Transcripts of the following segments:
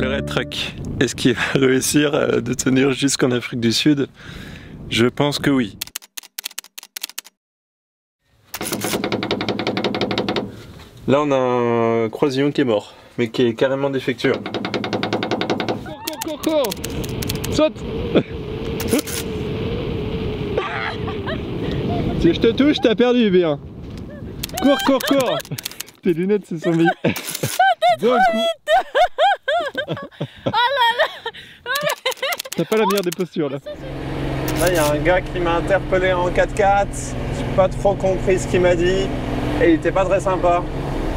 Le Red Truck, est-ce qu'il va réussir de tenir jusqu'en Afrique du Sud? Je pense que oui. Là on a un croisillon qui est mort, mais qui est carrément défectueux. Cours! Saute! Si je te touche, t'as perdu, bien. Cours! Tes lunettes se sont mis. D'un coup. T'as pas la meilleure des postures là. Là, il y a un gars qui m'a interpellé en 4x4. J'ai pas trop compris ce qu'il m'a dit. Et il était pas très sympa.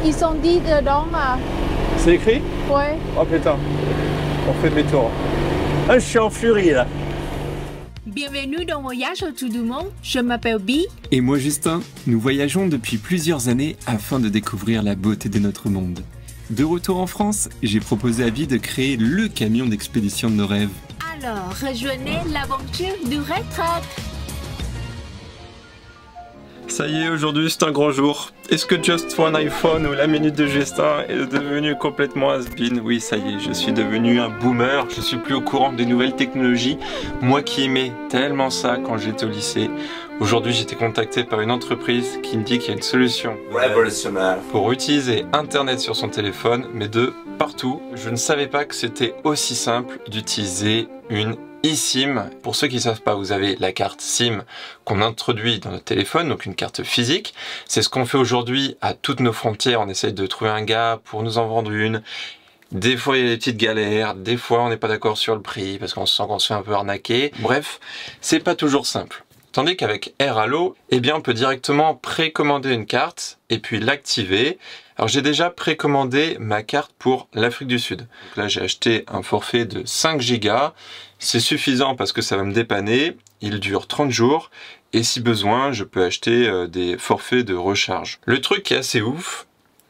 Ils sont dit dedans là. C'est écrit? Ouais. Oh putain. On fait demi-tour. Ah, je suis en furie là. Bienvenue dans Voyage autour du monde, je m'appelle Bi. Et moi Justin, nous voyageons depuis plusieurs années afin de découvrir la beauté de notre monde. De retour en France, j'ai proposé à Bi de créer le camion d'expédition de nos rêves. Alors, rejoignez l'aventure du Red Truck. Ça y est, aujourd'hui c'est un grand jour. Est-ce que Just One iPhone ou la minute de Justin est devenue complètement has-been? Oui, ça y est, je suis devenu un boomer. Je suis plus au courant des nouvelles technologies. Moi qui aimais tellement ça quand j'étais au lycée. Aujourd'hui, j'ai été contacté par une entreprise qui me dit qu'il y a une solution révolutionnaire pour utiliser Internet sur son téléphone, mais de partout. Je ne savais pas que c'était aussi simple d'utiliser une eSIM. Pour ceux qui ne savent pas, vous avez la carte SIM qu'on introduit dans notre téléphone, donc une carte physique. C'est ce qu'on fait aujourd'hui à toutes nos frontières. On essaye de trouver un gars pour nous en vendre une. Des fois, il y a des petites galères. Des fois, on n'est pas d'accord sur le prix parce qu'on se sent qu'on se fait un peu arnaquer. Bref, c'est pas toujours simple. Tandis qu'avec AirAllo, eh bien, on peut directement précommander une carte et puis l'activer. Alors j'ai déjà précommandé ma carte pour l'Afrique du Sud. Donc là j'ai acheté un forfait de 5 Go. C'est suffisant parce que ça va me dépanner. Il dure 30 jours. Et si besoin, je peux acheter des forfaits de recharge. Le truc qui est assez ouf,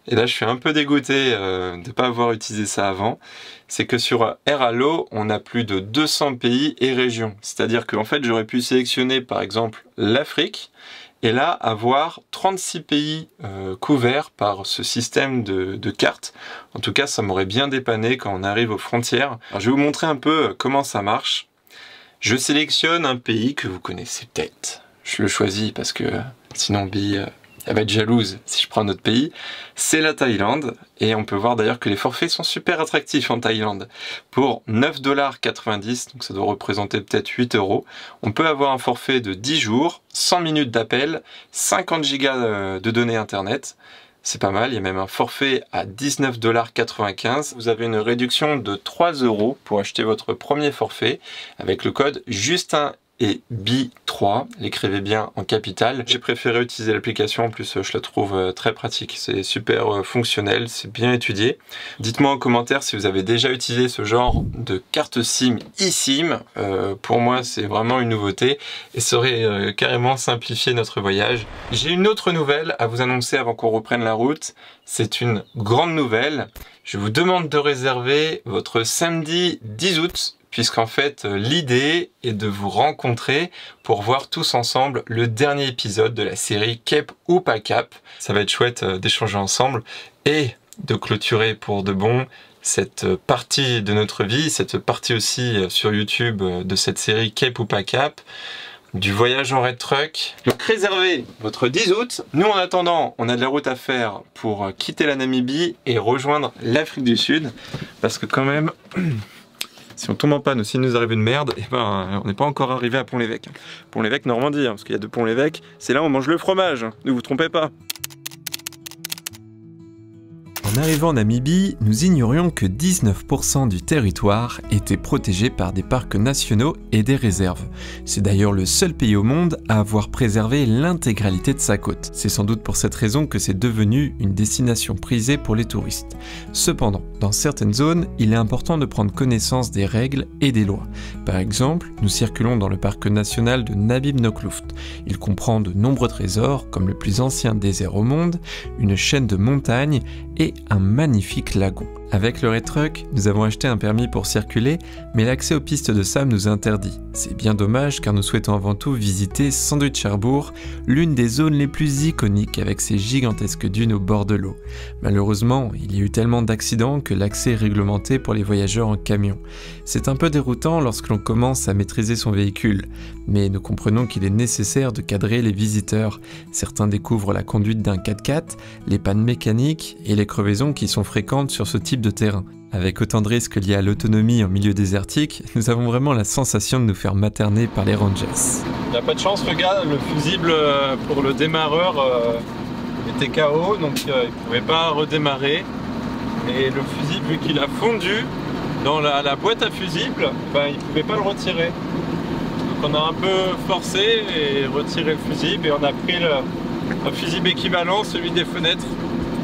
et là je suis un peu dégoûté de ne pas avoir utilisé ça avant, c'est que sur AirAllo, on a plus de 200 pays et régions. C'est-à-dire qu'en fait j'aurais pu sélectionner par exemple l'Afrique, et là, avoir 36 pays couverts par ce système de cartes. En tout cas, ça m'aurait bien dépanné quand on arrive aux frontières. Alors, je vais vous montrer un peu comment ça marche. Je sélectionne un pays que vous connaissez peut-être. Je le choisis parce que sinon, Bi, elle va être jalouse si je prends un autre pays. C'est la Thaïlande. Et on peut voir d'ailleurs que les forfaits sont super attractifs en Thaïlande. Pour 9,90 $, donc ça doit représenter peut-être 8 €, on peut avoir un forfait de 10 jours, 100 minutes d'appel, 50 Go de données internet. C'est pas mal, il y a même un forfait à 19,95 $. Vous avez une réduction de 3 € pour acheter votre premier forfait avec le code Justin et Bi3, l'écrivez bien en capital. J'ai préféré utiliser l'application, en plus je la trouve très pratique, c'est super fonctionnel, c'est bien étudié. Dites-moi en commentaire si vous avez déjà utilisé ce genre de carte SIM eSIM. Pour moi c'est vraiment une nouveauté et ça aurait carrément simplifié notre voyage. J'ai une autre nouvelle à vous annoncer avant qu'on reprenne la route, c'est une grande nouvelle. Je vous demande de réserver votre samedi 10 août. Puisqu'en fait, l'idée est de vous rencontrer pour voir tous ensemble le dernier épisode de la série Cap ou pas Cap. Ça va être chouette d'échanger ensemble et de clôturer pour de bon cette partie de notre vie, cette partie aussi sur YouTube de cette série Cap ou pas Cap, du voyage en Red Truck. Donc réservez votre 10 août. Nous en attendant, on a de la route à faire pour quitter la Namibie et rejoindre l'Afrique du Sud. Parce que quand même... Si on tombe en panne ou s'il nous arrive une merde, eh ben, on n'est pas encore arrivé à Pont-l'Évêque. Pont-l'Évêque Normandie, parce qu'il y a deux Pont-l'Évêque, c'est là où on mange le fromage, ne vous trompez pas. En arrivant en Namibie, nous ignorions que 19% du territoire était protégé par des parcs nationaux et des réserves. C'est d'ailleurs le seul pays au monde à avoir préservé l'intégralité de sa côte. C'est sans doute pour cette raison que c'est devenu une destination prisée pour les touristes. Cependant, dans certaines zones, il est important de prendre connaissance des règles et des lois. Par exemple, nous circulons dans le parc national de Namib-Nokluft. Il comprend de nombreux trésors, comme le plus ancien désert au monde, une chaîne de montagnes et un magnifique lagon. Avec le Redtruck, nous avons acheté un permis pour circuler, mais l'accès aux pistes de sable nous est interdit. C'est bien dommage car nous souhaitons avant tout visiter Sandwich Harbour, l'une des zones les plus iconiques avec ses gigantesques dunes au bord de l'eau. Malheureusement, il y a eu tellement d'accidents que l'accès est réglementé pour les voyageurs en camion. C'est un peu déroutant lorsque l'on commence à maîtriser son véhicule, mais nous comprenons qu'il est nécessaire de cadrer les visiteurs. Certains découvrent la conduite d'un 4x4, les pannes mécaniques et les crevaisons qui sont fréquentes sur ce type de terrain. Avec autant de risques liés à l'autonomie en milieu désertique, nous avons vraiment la sensation de nous faire materner par les rangers. Il n'y a pas de chance, regarde, le fusible pour le démarreur était KO, donc il ne pouvait pas redémarrer. Et le fusible, vu qu'il a fondu dans la boîte à fusible, ben, il ne pouvait pas le retirer. Donc on a un peu forcé et retiré le fusible et on a pris un fusible équivalent, celui des fenêtres,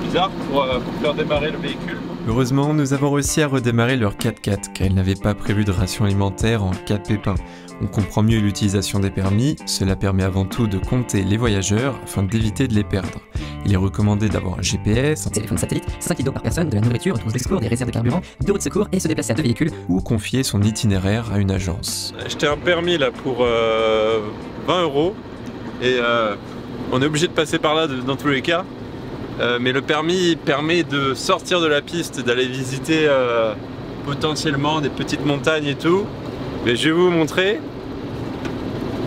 bizarre, pour faire démarrer le véhicule. Heureusement, nous avons réussi à redémarrer leur 4x4 car ils n'avaient pas prévu de ration alimentaire en cas de pépin. On comprend mieux l'utilisation des permis, cela permet avant tout de compter les voyageurs afin d'éviter de les perdre. Il est recommandé d'avoir un GPS, un téléphone satellite, 5 litres d'eau par personne, de la nourriture, une trousse de secours, des réserves de carburant, 2 roues de secours et se déplacer à 2 véhicules. Ou confier son itinéraire à une agence. J'ai acheté un permis là pour 20 € et on est obligé de passer par là dans tous les cas. Mais le permis permet de sortir de la piste et d'aller visiter potentiellement des petites montagnes et tout. Mais je vais vous montrer.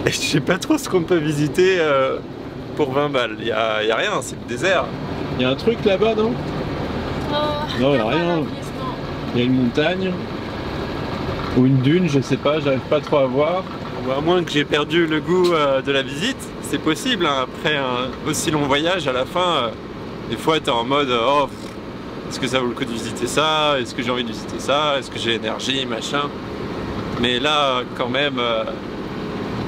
Et je sais pas trop ce qu'on peut visiter pour 20 balles. Il y a rien, c'est le désert. Il y a un truc là-bas, non? Non, il n'y a rien. Il y a une montagne ou une dune, je sais pas, j'arrive pas trop à voir. À moins que j'ai perdu le goût de la visite, c'est possible. Hein. Après un aussi long voyage, à la fin, des fois tu es en mode oh, est-ce que ça vaut le coup de visiter ça? Est-ce que j'ai envie de visiter ça? Est-ce que j'ai l'énergie, machin? Mais là, quand même,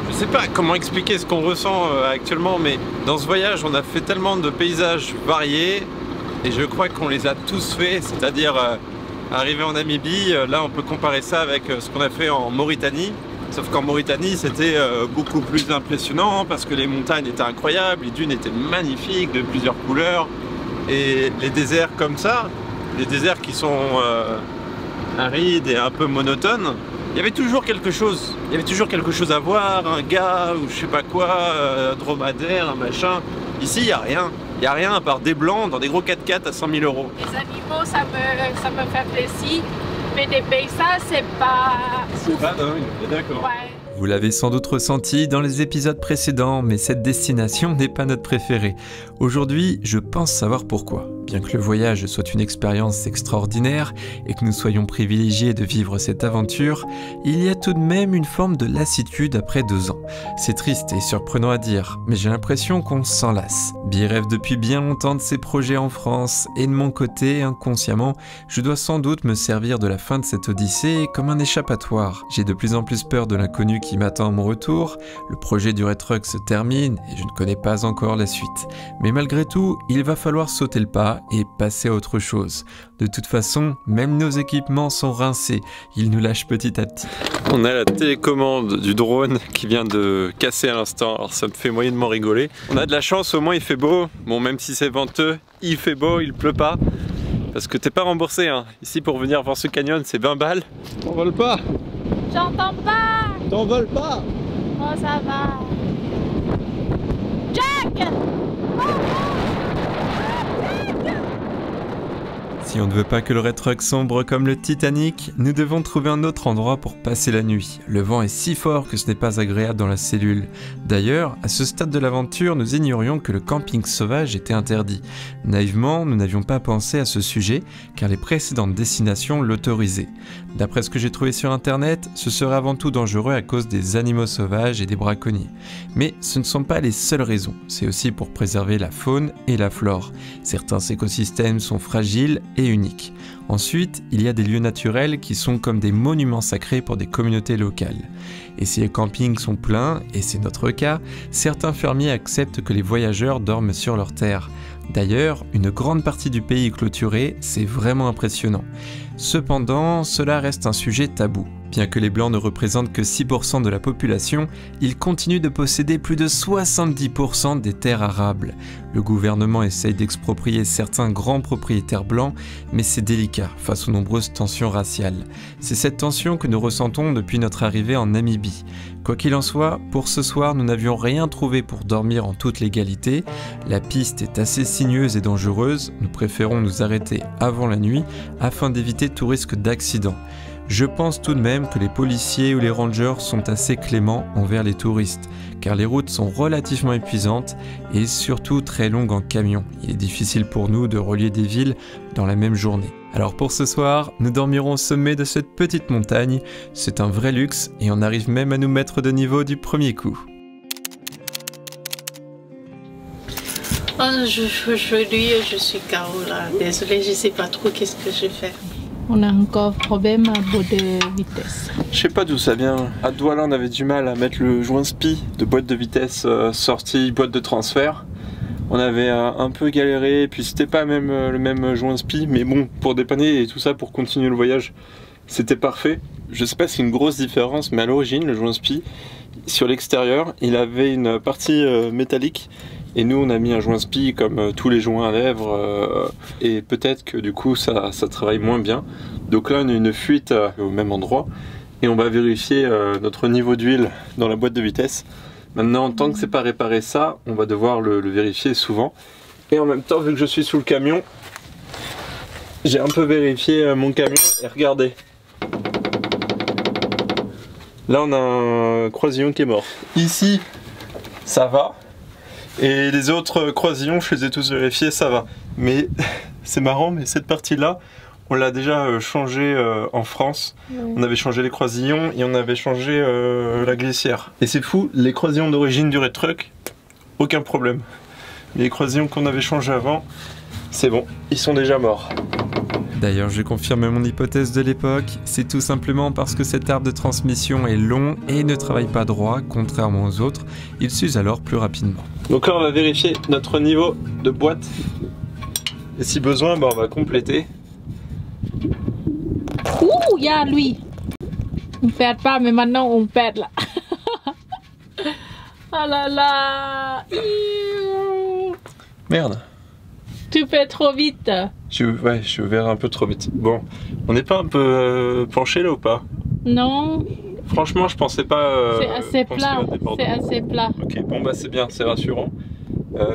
je sais pas comment expliquer ce qu'on ressent actuellement, mais dans ce voyage, on a fait tellement de paysages variés et je crois qu'on les a tous faits, c'est-à-dire arrivé en Namibie, là on peut comparer ça avec ce qu'on a fait en Mauritanie. Sauf qu'en Mauritanie, c'était beaucoup plus impressionnant parce que les montagnes étaient incroyables, les dunes étaient magnifiques de plusieurs couleurs. Et les déserts comme ça, les déserts qui sont arides et un peu monotones, il y avait toujours quelque chose. Il y avait toujours quelque chose à voir, un gars ou je sais pas quoi, un dromadaire, un machin. Ici, il n'y a rien. Il n'y a rien à part des blancs dans des gros 4x4 à 100 000 €. Les animaux, ça me fait plaisir. Mais des paysages, c'est pas... C'est pas dingue, d'accord. Ouais. Vous l'avez sans doute ressenti dans les épisodes précédents, mais cette destination n'est pas notre préférée. Aujourd'hui, je pense savoir pourquoi. Bien que le voyage soit une expérience extraordinaire et que nous soyons privilégiés de vivre cette aventure, il y a tout de même une forme de lassitude après 2 ans. C'est triste et surprenant à dire, mais j'ai l'impression qu'on s'en lasse. Bi rêve depuis bien longtemps de ses projets en France et de mon côté, inconsciemment, je dois sans doute me servir de la fin de cette odyssée comme un échappatoire. J'ai de plus en plus peur de l'inconnu qui m'attend à mon retour, le projet du Redtruck se termine et je ne connais pas encore la suite. Mais malgré tout, il va falloir sauter le pas et passer à autre chose. De toute façon, même nos équipements sont rincés, ils nous lâchent petit à petit. On a la télécommande du drone qui vient de casser à l'instant, alors ça me fait moyennement rigoler. On a de la chance, au moins il fait beau, bon même si c'est venteux, il fait beau, il pleut pas. Parce que t'es pas remboursé, hein. Ici pour venir voir ce canyon c'est 20 balles. T'envoles pas! J'entends pas. T'envoles pas! Oh, ça va. Jack! Si on ne veut pas que le Redtruck sombre comme le Titanic, nous devons trouver un autre endroit pour passer la nuit. Le vent est si fort que ce n'est pas agréable dans la cellule. D'ailleurs, à ce stade de l'aventure, nous ignorions que le camping sauvage était interdit. Naïvement, nous n'avions pas pensé à ce sujet, car les précédentes destinations l'autorisaient. D'après ce que j'ai trouvé sur internet, ce serait avant tout dangereux à cause des animaux sauvages et des braconniers. Mais ce ne sont pas les seules raisons, c'est aussi pour préserver la faune et la flore. Certains écosystèmes sont fragiles et uniques. Ensuite, il y a des lieux naturels qui sont comme des monuments sacrés pour des communautés locales. Et si les campings sont pleins, et c'est notre cas, certains fermiers acceptent que les voyageurs dorment sur leurs terres. D'ailleurs, une grande partie du pays est clôturée, c'est vraiment impressionnant. Cependant, cela reste un sujet tabou. Bien que les Blancs ne représentent que 6% de la population, ils continuent de posséder plus de 70% des terres arables. Le gouvernement essaye d'exproprier certains grands propriétaires blancs, mais c'est délicat face aux nombreuses tensions raciales. C'est cette tension que nous ressentons depuis notre arrivée en Namibie. Quoi qu'il en soit, pour ce soir, nous n'avions rien trouvé pour dormir en toute légalité. La piste est assez sinueuse et dangereuse, nous préférons nous arrêter avant la nuit afin d'éviter tout risque d'accident. Je pense tout de même que les policiers ou les rangers sont assez cléments envers les touristes, car les routes sont relativement épuisantes et surtout très longues en camion. Il est difficile pour nous de relier des villes dans la même journée. Alors pour ce soir, nous dormirons au sommet de cette petite montagne. C'est un vrai luxe et on arrive même à nous mettre de niveau du premier coup. Aujourd'hui, je suis KO là. Désolée, je sais pas trop qu'est-ce que je fais. On a encore problème à bout de vitesse. Je sais pas d'où ça vient. À Douala, on avait du mal à mettre le joint SPI de boîte de vitesse sortie boîte de transfert. On avait un peu galéré, et puis c'était pas même le même joint SPI, mais bon, pour dépanner et tout ça, pour continuer le voyage, c'était parfait. Je sais pas si c'est une grosse différence, mais à l'origine, le joint SPI, sur l'extérieur, il avait une partie métallique. Et nous on a mis un joint SPI comme tous les joints à lèvres et peut-être que du coup ça travaille moins bien. Donc là on a une fuite au même endroit et on va vérifier notre niveau d'huile dans la boîte de vitesse. Maintenant tant que c'est pas réparé ça, on va devoir le vérifier souvent. Et en même temps vu que je suis sous le camion, j'ai un peu vérifié mon camion et regardez. Là on a un croisillon qui est mort. Ici ça va. Et les autres croisillons, je les ai tous vérifiés, ça va. Mais c'est marrant, mais cette partie-là, on l'a déjà changé en France. On avait changé les croisillons et on avait changé la glissière. Et c'est fou, les croisillons d'origine du Red Truck, aucun problème. Les croisillons qu'on avait changés avant, c'est bon, ils sont déjà morts. D'ailleurs, je confirme mon hypothèse de l'époque, c'est tout simplement parce que cet arbre de transmission est long et ne travaille pas droit, contrairement aux autres, il s'use alors plus rapidement. Donc là on va vérifier notre niveau de boîte, et si besoin, on va compléter. Ouh, y a lui. On perd pas, mais maintenant on perd là. Oh là là. Merde. Tu fais trop vite. Ouais, je suis ouvert un peu trop vite. Bon, on n'est pas un peu penché là ou pas? Non. Franchement, je pensais pas. C'est assez plat. C'est assez plat. Ok, bon bah c'est bien, c'est rassurant.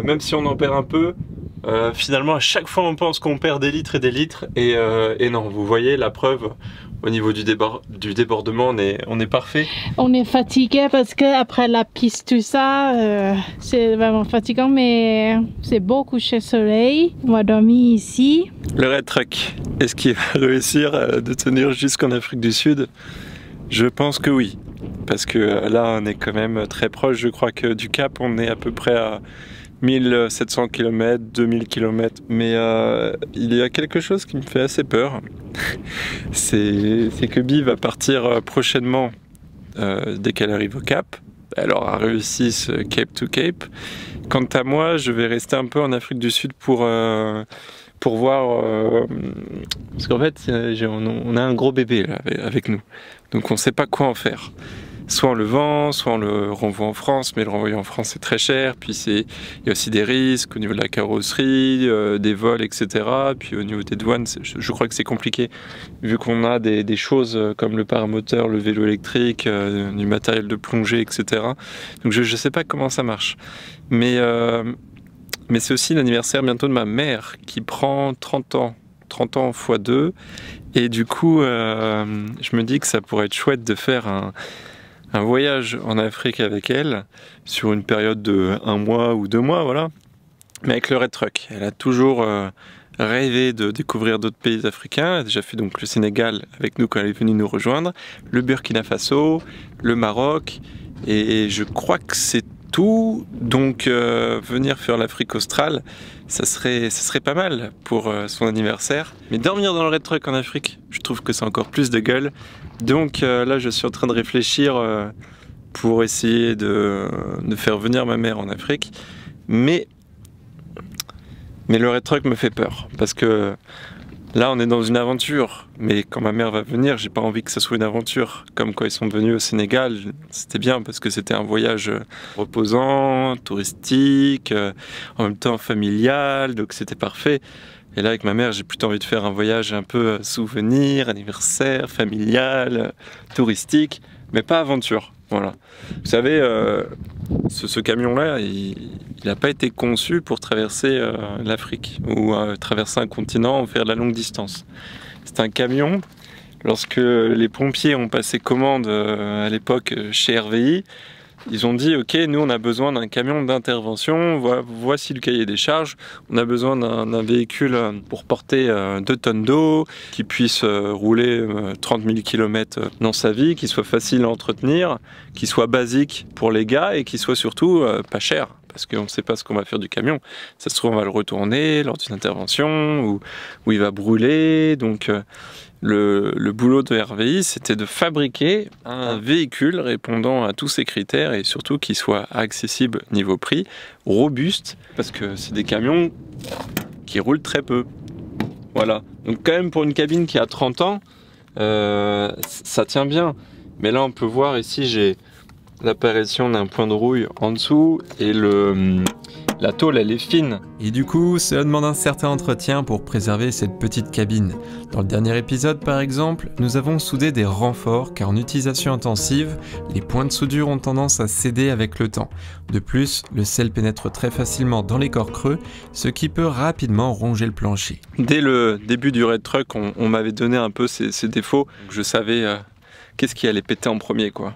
Même si on en perd un peu, finalement à chaque fois on pense qu'on perd des litres et des litres et non, vous voyez la preuve. Au niveau du débordement, on est parfait. On est fatigué parce que après la piste, tout ça, c'est vraiment fatigant, mais c'est beau coucher soleil. On va dormir ici. Le Red Truck, est-ce qu'il va réussir de tenir jusqu'en Afrique du Sud? Je pense que oui, parce que là on est quand même très proche. Je crois que du Cap, on est à peu près à 1700 km, 2000 km, mais il y a quelque chose qui me fait assez peur. C'est que Bi va partir prochainement dès qu'elle arrive au Cap. Elle aura réussi ce Cape to Cape. Quant à moi, je vais rester un peu en Afrique du Sud pour voir... parce qu'en fait, on a un gros bébé là, avec nous, donc on ne sait pas quoi en faire. Soit on le vend, soit on le renvoie en France, mais le renvoyer en France c'est très cher, puis il y a aussi des risques au niveau de la carrosserie, des vols, etc. Puis au niveau des douanes, je crois que c'est compliqué, vu qu'on a des choses comme le paramoteur, le vélo électrique, du matériel de plongée, etc. Donc je ne sais pas comment ça marche. Mais c'est aussi l'anniversaire bientôt de ma mère, qui prend 30 ans x 2, et du coup je me dis que ça pourrait être chouette de faire un voyage en Afrique avec elle sur une période de 1 mois ou 2 mois, voilà. Mais avec le Red Truck, elle a toujours rêvé de découvrir d'autres pays africains. Elle a déjà fait donc le Sénégal avec nous quand elle est venue nous rejoindre, le Burkina Faso, le Maroc, et je crois que c'est tout. Donc venir faire l'Afrique australe, ça serait pas mal pour son anniversaire. Mais dormir dans le Red Truck en Afrique, je trouve que c'est encore plus de gueule. Donc là je suis en train de réfléchir pour essayer de faire venir ma mère en Afrique. Mais le Red Truck me fait peur, parce que Là, on est dans une aventure, mais quand ma mère va venir, j'ai pas envie que ça soit une aventure. Comme quand ils sont venus au Sénégal, c'était bien parce que c'était un voyage reposant, touristique, en même temps familial, donc c'était parfait. Et là, avec ma mère, j'ai plutôt envie de faire un voyage un peu souvenir, anniversaire, familial, touristique, mais pas aventure. Voilà. Vous savez, ce camion-là, il n'a pas été conçu pour traverser l'Afrique ou traverser un continent ou faire de la longue distance. C'est un camion, lorsque les pompiers ont passé commande à l'époque chez RVI, ils ont dit ok, nous on a besoin d'un camion d'intervention, voici le cahier des charges, on a besoin d'un véhicule pour porter 2 tonnes d'eau, qui puisse rouler 30 000 km dans sa vie, qui soit facile à entretenir, qui soit basique pour les gars et qui soit surtout pas cher. Parce qu'on ne sait pas ce qu'on va faire du camion. Ça se trouve, on va le retourner lors d'une intervention ou il va brûler. Donc, le boulot de RVI, c'était de fabriquer un véhicule répondant à tous ces critères et surtout qui soit accessible niveau prix, robuste, parce que c'est des camions qui roulent très peu. Voilà. Donc, quand même, pour une cabine qui a 30 ans, ça tient bien. Mais là, on peut voir ici, j'ai l'apparition d'un point de rouille en dessous et la tôle elle est fine. Et du coup, cela demande un certain entretien pour préserver cette petite cabine. Dans le dernier épisode par exemple, nous avons soudé des renforts car en utilisation intensive, les points de soudure ont tendance à céder avec le temps. De plus, le sel pénètre très facilement dans les corps creux, ce qui peut rapidement ronger le plancher. Dès le début du Red Truck, on m'avait donné un peu ces défauts. Je savais qu'est-ce qui allait péter en premier quoi.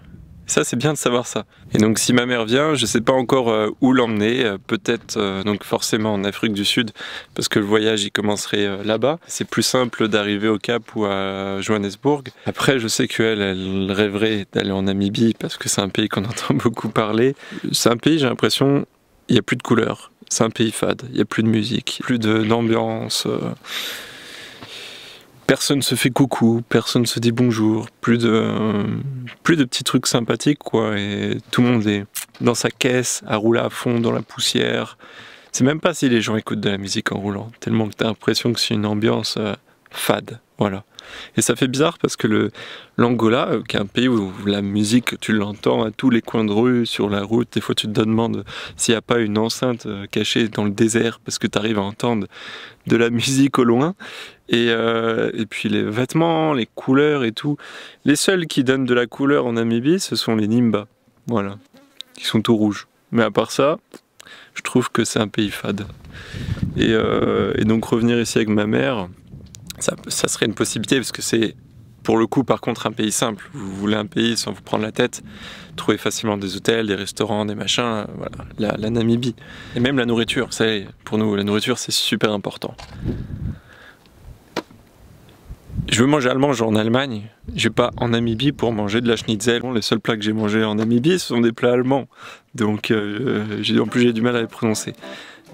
Ça, c'est bien de savoir ça. Et donc, si ma mère vient, je ne sais pas encore où l'emmener. Peut-être, donc forcément en Afrique du Sud, parce que le voyage, il commencerait là-bas. C'est plus simple d'arriver au Cap ou à Johannesburg. Après, je sais elle rêverait d'aller en Namibie, parce que c'est un pays qu'on entend beaucoup parler. C'est un pays, j'ai l'impression, il n'y a plus de couleurs. C'est un pays fade. Il n'y a plus de musique, plus d'ambiance. Personne se fait coucou, personne se dit bonjour, plus de petits trucs sympathiques quoi, et tout le monde est dans sa caisse, à rouler à fond dans la poussière. C'est même pas si les gens écoutent de la musique en roulant, tellement que t'as l'impression que c'est une ambiance fade, voilà. Et ça fait bizarre parce que l'Angola, qui est un pays où la musique, tu l'entends à tous les coins de rue, sur la route, des fois tu te demandes s'il n'y a pas une enceinte cachée dans le désert parce que tu arrives à entendre de la musique au loin. Et puis les vêtements, les couleurs et tout. Les seuls qui donnent de la couleur en Namibie, ce sont les Nimba, voilà, qui sont tout rouges. Mais à part ça, je trouve que c'est un pays fade. Et donc revenir ici avec ma mère, ça serait une possibilité parce que c'est pour le coup par contre un pays simple. Vous voulez un pays sans vous prendre la tête, trouver facilement des hôtels, des restaurants, des machins, voilà, la Namibie. Et même la nourriture, vous savez, pour nous la nourriture c'est super important. Je veux manger allemand, genre en Allemagne. Je vais pas en Namibie pour manger de la schnitzel. Les seuls plats que j'ai mangés en Namibie, ce sont des plats allemands. Donc en plus j'ai du mal à les prononcer.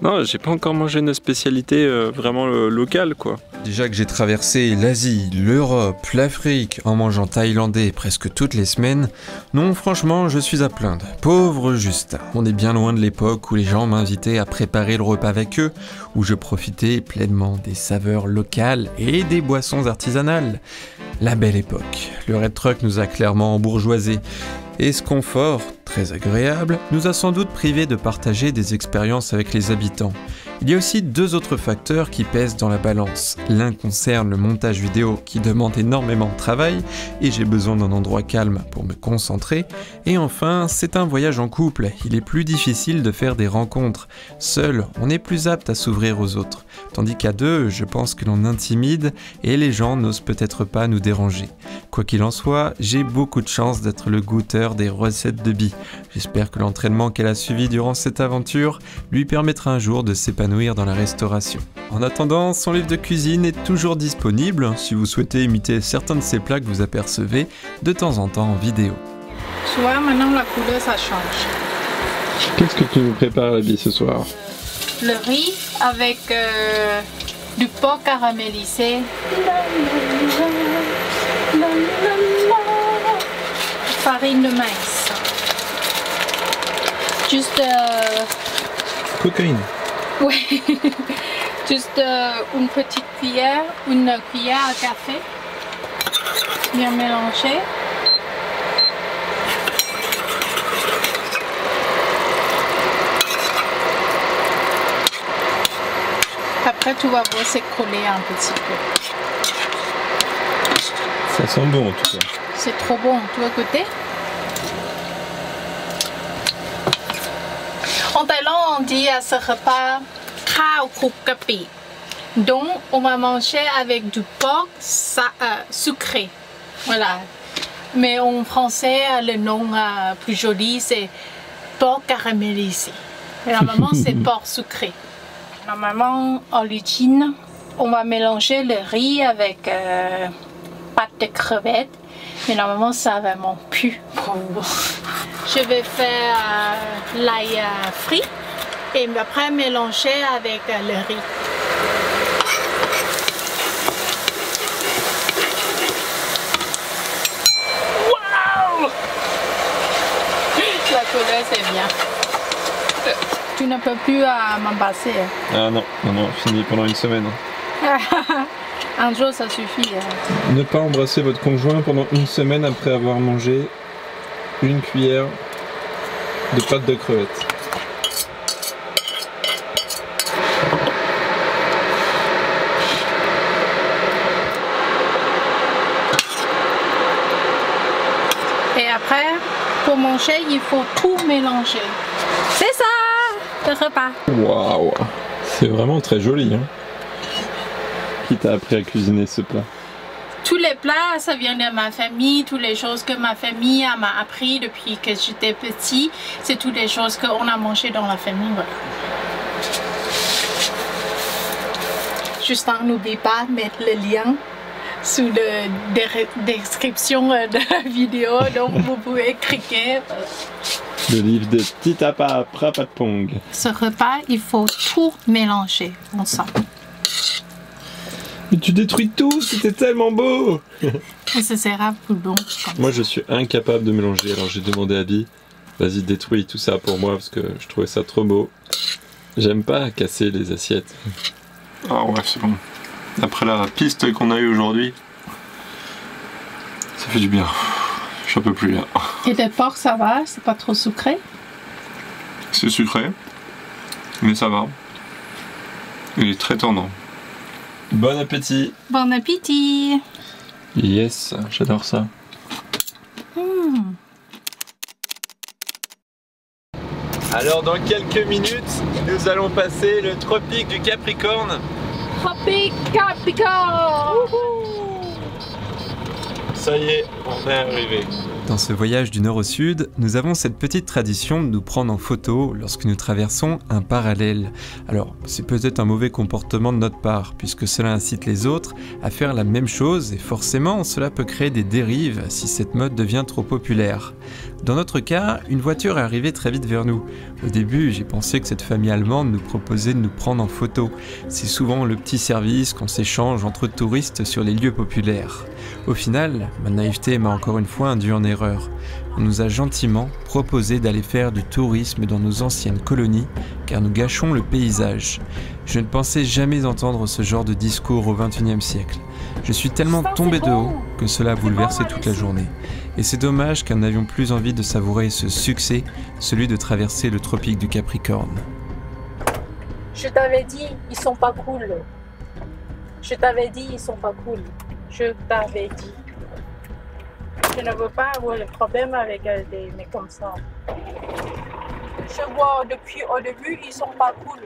Non, j'ai pas encore mangé une spécialité vraiment locale quoi. Déjà que j'ai traversé l'Asie, l'Europe, l'Afrique en mangeant thaïlandais presque toutes les semaines, non franchement je suis à plaindre. Pauvre Justin, on est bien loin de l'époque où les gens m'invitaient à préparer le repas avec eux, où je profitais pleinement des saveurs locales et des boissons artisanales. La belle époque, le Red Truck nous a clairement embourgeoisés. Et ce confort, très agréable, nous a sans doute privés de partager des expériences avec les habitants. Il y a aussi 2 autres facteurs qui pèsent dans la balance. L'un concerne le montage vidéo qui demande énormément de travail et j'ai besoin d'un endroit calme pour me concentrer. Et enfin, c'est un voyage en couple, il est plus difficile de faire des rencontres. Seul, on est plus apte à s'ouvrir aux autres. Tandis qu'à 2, je pense que l'on intimide et les gens n'osent peut-être pas nous déranger. Quoi qu'il en soit, j'ai beaucoup de chance d'être le goûteur des recettes de Bi. J'espère que l'entraînement qu'elle a suivi durant cette aventure lui permettra un jour de s'épanouir dans la restauration. En attendant, son livre de cuisine est toujours disponible si vous souhaitez imiter certains de ces plats que vous apercevez de temps en temps en vidéo. Tu vois, maintenant la couleur ça change. Qu'est-ce que tu nous prépares Bi ce soir? Le riz avec du porc caramélisé. Farine de maïs. Juste cocaïne. ouais. Juste une petite cuillère, une cuillère à café. Bien mélanger. Après, tu vas voir s'écrouler un petit peu. Ça sent bon en tout cas. C'est trop bon. Tu vas goûter? En Thaïlande, on dit à ce repas khao kruk kapi. Donc, on va manger avec du porc sucré. Voilà. Mais en français, le nom plus joli, c'est porc caramélisé. Mais normalement, c'est porc sucré. Normalement, origine, on va mélanger le riz avec pâte de crevettes. Mais normalement, ça vraiment pue pour vous. Je vais faire l'ail frit et après mélanger avec le riz. Wow! La couleur, c'est bien. Tu ne peux plus m'embrasser. Ah non, fini pendant une semaine. Un jour, ça suffit. Ne pas embrasser votre conjoint pendant une semaine après avoir mangé une cuillère de pâte de crevettes. Et après, pour manger, il faut tout mélanger. C'est ça, le repas. Waouh, c'est vraiment très joli. Hein. Qui t'a appris à cuisiner ce plat? Tous les plats, ça vient de ma famille. Toutes les choses que ma famille m'a appris depuis que j'étais petit, c'est toutes les choses qu'on a mangées dans la famille. Voilà. Juste n'oublie pas de mettre le lien sous la description de la vidéo, donc vous pouvez cliquer. Le livre de Titapa Prapatpong. Ce repas, il faut tout mélanger ensemble. Mais tu détruis tout, c'était tellement beau. Et ça sera plus bon. Moi je suis incapable de mélanger, alors j'ai demandé à Abby, vas-y détruis tout ça pour moi parce que je trouvais ça trop beau. J'aime pas casser les assiettes. Ah ouais, c'est bon. Après la piste qu'on a eue aujourd'hui, ça fait du bien. J'en peux plus là. Et le porc, ça va? C'est pas trop sucré? C'est sucré, mais ça va. Il est très tendant. Bon appétit! Bon appétit! Yes, j'adore ça. Alors dans quelques minutes, nous allons passer le tropique du Capricorne. Tropique Capricorne! Ça y est, on est arrivé. Dans ce voyage du nord au sud, nous avons cette petite tradition de nous prendre en photo lorsque nous traversons un parallèle. Alors, c'est peut-être un mauvais comportement de notre part, puisque cela incite les autres à faire la même chose et forcément, cela peut créer des dérives si cette mode devient trop populaire. Dans notre cas, une voiture est arrivée très vite vers nous. Au début, j'ai pensé que cette famille allemande nous proposait de nous prendre en photo. C'est souvent le petit service qu'on s'échange entre touristes sur les lieux populaires. Au final, ma naïveté m'a encore une fois induit en erreur. On nous a gentiment proposé d'aller faire du tourisme dans nos anciennes colonies, car nous gâchons le paysage. Je ne pensais jamais entendre ce genre de discours au XXIe siècle. Je suis tellement tombé de haut que cela a bouleversé toute la journée. Et c'est dommage car nous n'avions plus envie de savourer ce succès, celui de traverser le tropique du Capricorne. Je t'avais dit, ils sont pas cool. Je t'avais dit, ils sont pas cool. Je t'avais dit. Je ne veux pas avoir le problème avec des mecs comme ça. Je vois depuis au début, ils sont pas cool.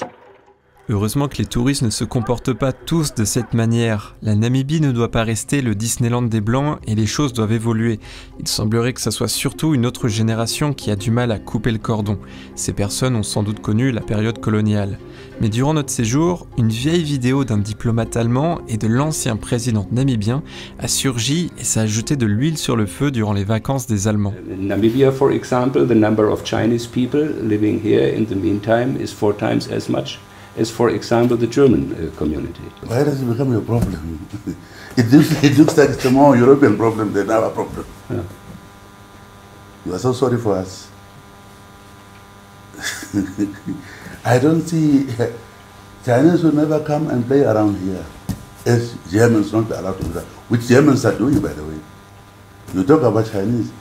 Heureusement que les touristes ne se comportent pas tous de cette manière. La Namibie ne doit pas rester le Disneyland des Blancs et les choses doivent évoluer. Il semblerait que ce soit surtout une autre génération qui a du mal à couper le cordon. Ces personnes ont sans doute connu la période coloniale. Mais durant notre séjour, une vieille vidéo d'un diplomate allemand et de l'ancien président namibien a surgi et ça a jeté de l'huile sur le feu durant les vacances des Allemands. In Namibia, for example, the number of Chinese people living here in the meantime is 4 times as much as, for example, the German community. Why does it become a problem? It looks like it's a more European problem than our problem. Yeah. You are so sorry for us. I don't see Chinese will never come and play around here, as Germans not allowed to do that, which Germans are doing, by the way. You talk about Chinese,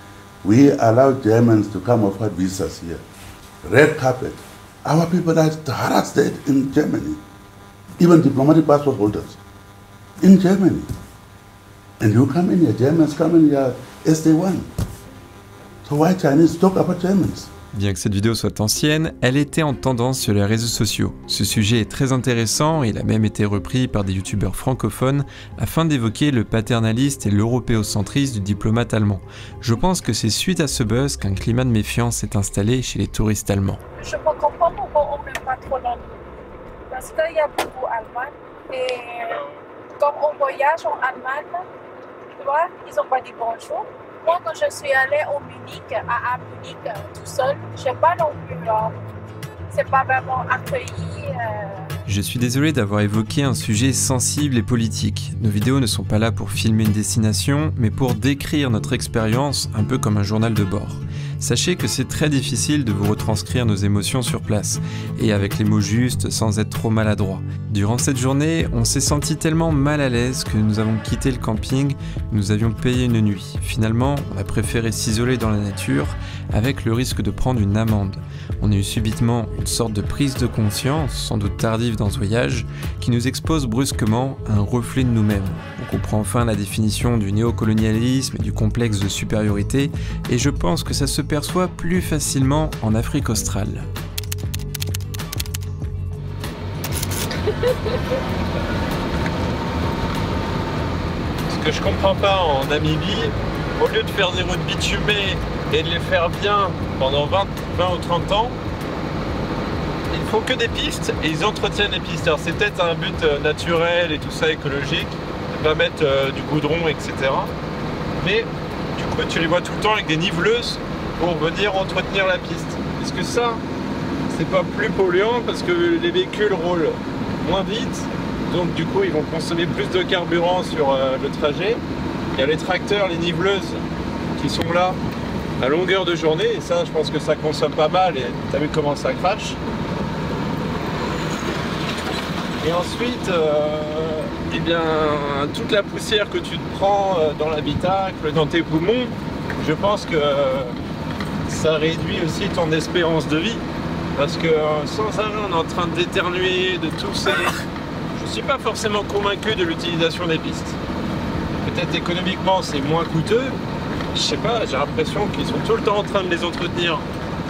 we allow Germans to come offer visas here. Red carpet. Our people are harassed in Germany, even diplomatic passport holders in Germany. And you come in here, Germans come in here as they want. So why Chinese talk about Germans? Bien que cette vidéo soit ancienne, elle était en tendance sur les réseaux sociaux. Ce sujet est très intéressant et il a même été repris par des youtubeurs francophones afin d'évoquer le paternaliste et l'européocentrisme du diplomate allemand. Je pense que c'est suite à ce buzz qu'un climat de méfiance s'est installé chez les touristes allemands. Je me comprends pourquoi on n'aime pas trop Londres. Parce qu'il y a beaucoup d'Allemands et quand on voyage en Allemagne, tu vois, ils n'ont pas dit bonjour. Moi, quand je suis allée à Munich, tout seul, je n'ai pas non plus, c'est pas vraiment accueilli. Je suis désolé d'avoir évoqué un sujet sensible et politique. Nos vidéos ne sont pas là pour filmer une destination, mais pour décrire notre expérience un peu comme un journal de bord. Sachez que c'est très difficile de vous retranscrire nos émotions sur place, et avec les mots justes sans être trop maladroit. Durant cette journée, on s'est senti tellement mal à l'aise que nous avons quitté le camping, nous avions payé une nuit. Finalement, on a préféré s'isoler dans la nature, avec le risque de prendre une amende. On a eu subitement une sorte de prise de conscience, sans doute tardive dans ce voyage, qui nous expose brusquement à un reflet de nous-mêmes. On comprend enfin la définition du néocolonialisme et du complexe de supériorité, et je pense que ça se perçoit plus facilement en Afrique australe. Ce que je comprends pas en Namibie, au lieu de faire des routes bitumées et de les faire bien pendant 20 ou 30 ans, ils font que des pistes et ils entretiennent les pistes. Alors c'est peut-être un but naturel et tout ça, écologique, de pas mettre du goudron, etc. Mais du coup tu les vois tout le temps avec des niveleuses pour venir entretenir la piste. Est-ce que ça, c'est pas plus polluant parce que les véhicules roulent moins vite, donc du coup ils vont consommer plus de carburant sur le trajet. Il y a les tracteurs, les niveleuses qui sont là à longueur de journée, et ça je pense que ça consomme pas mal, et t'as vu comment ça crache. Et ensuite, eh bien, toute la poussière que tu te prends dans l'habitacle, dans tes poumons, je pense que ça réduit aussi ton espérance de vie. Parce que sans arrêt on est en train d'éternuer, de tousser. Je ne suis pas forcément convaincu de l'utilisation des pistes. Peut-être économiquement c'est moins coûteux. Je sais pas, j'ai l'impression qu'ils sont tout le temps en train de les entretenir.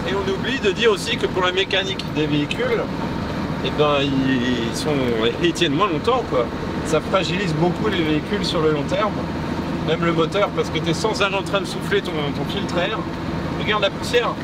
Et on oublie de dire aussi que pour la mécanique des véhicules, eh ben, ils tiennent moins longtemps, quoi. Ça fragilise beaucoup les véhicules sur le long terme. Même le moteur, parce que tu es sans arrêt en train de souffler ton filtre à air. Regarde la poussière.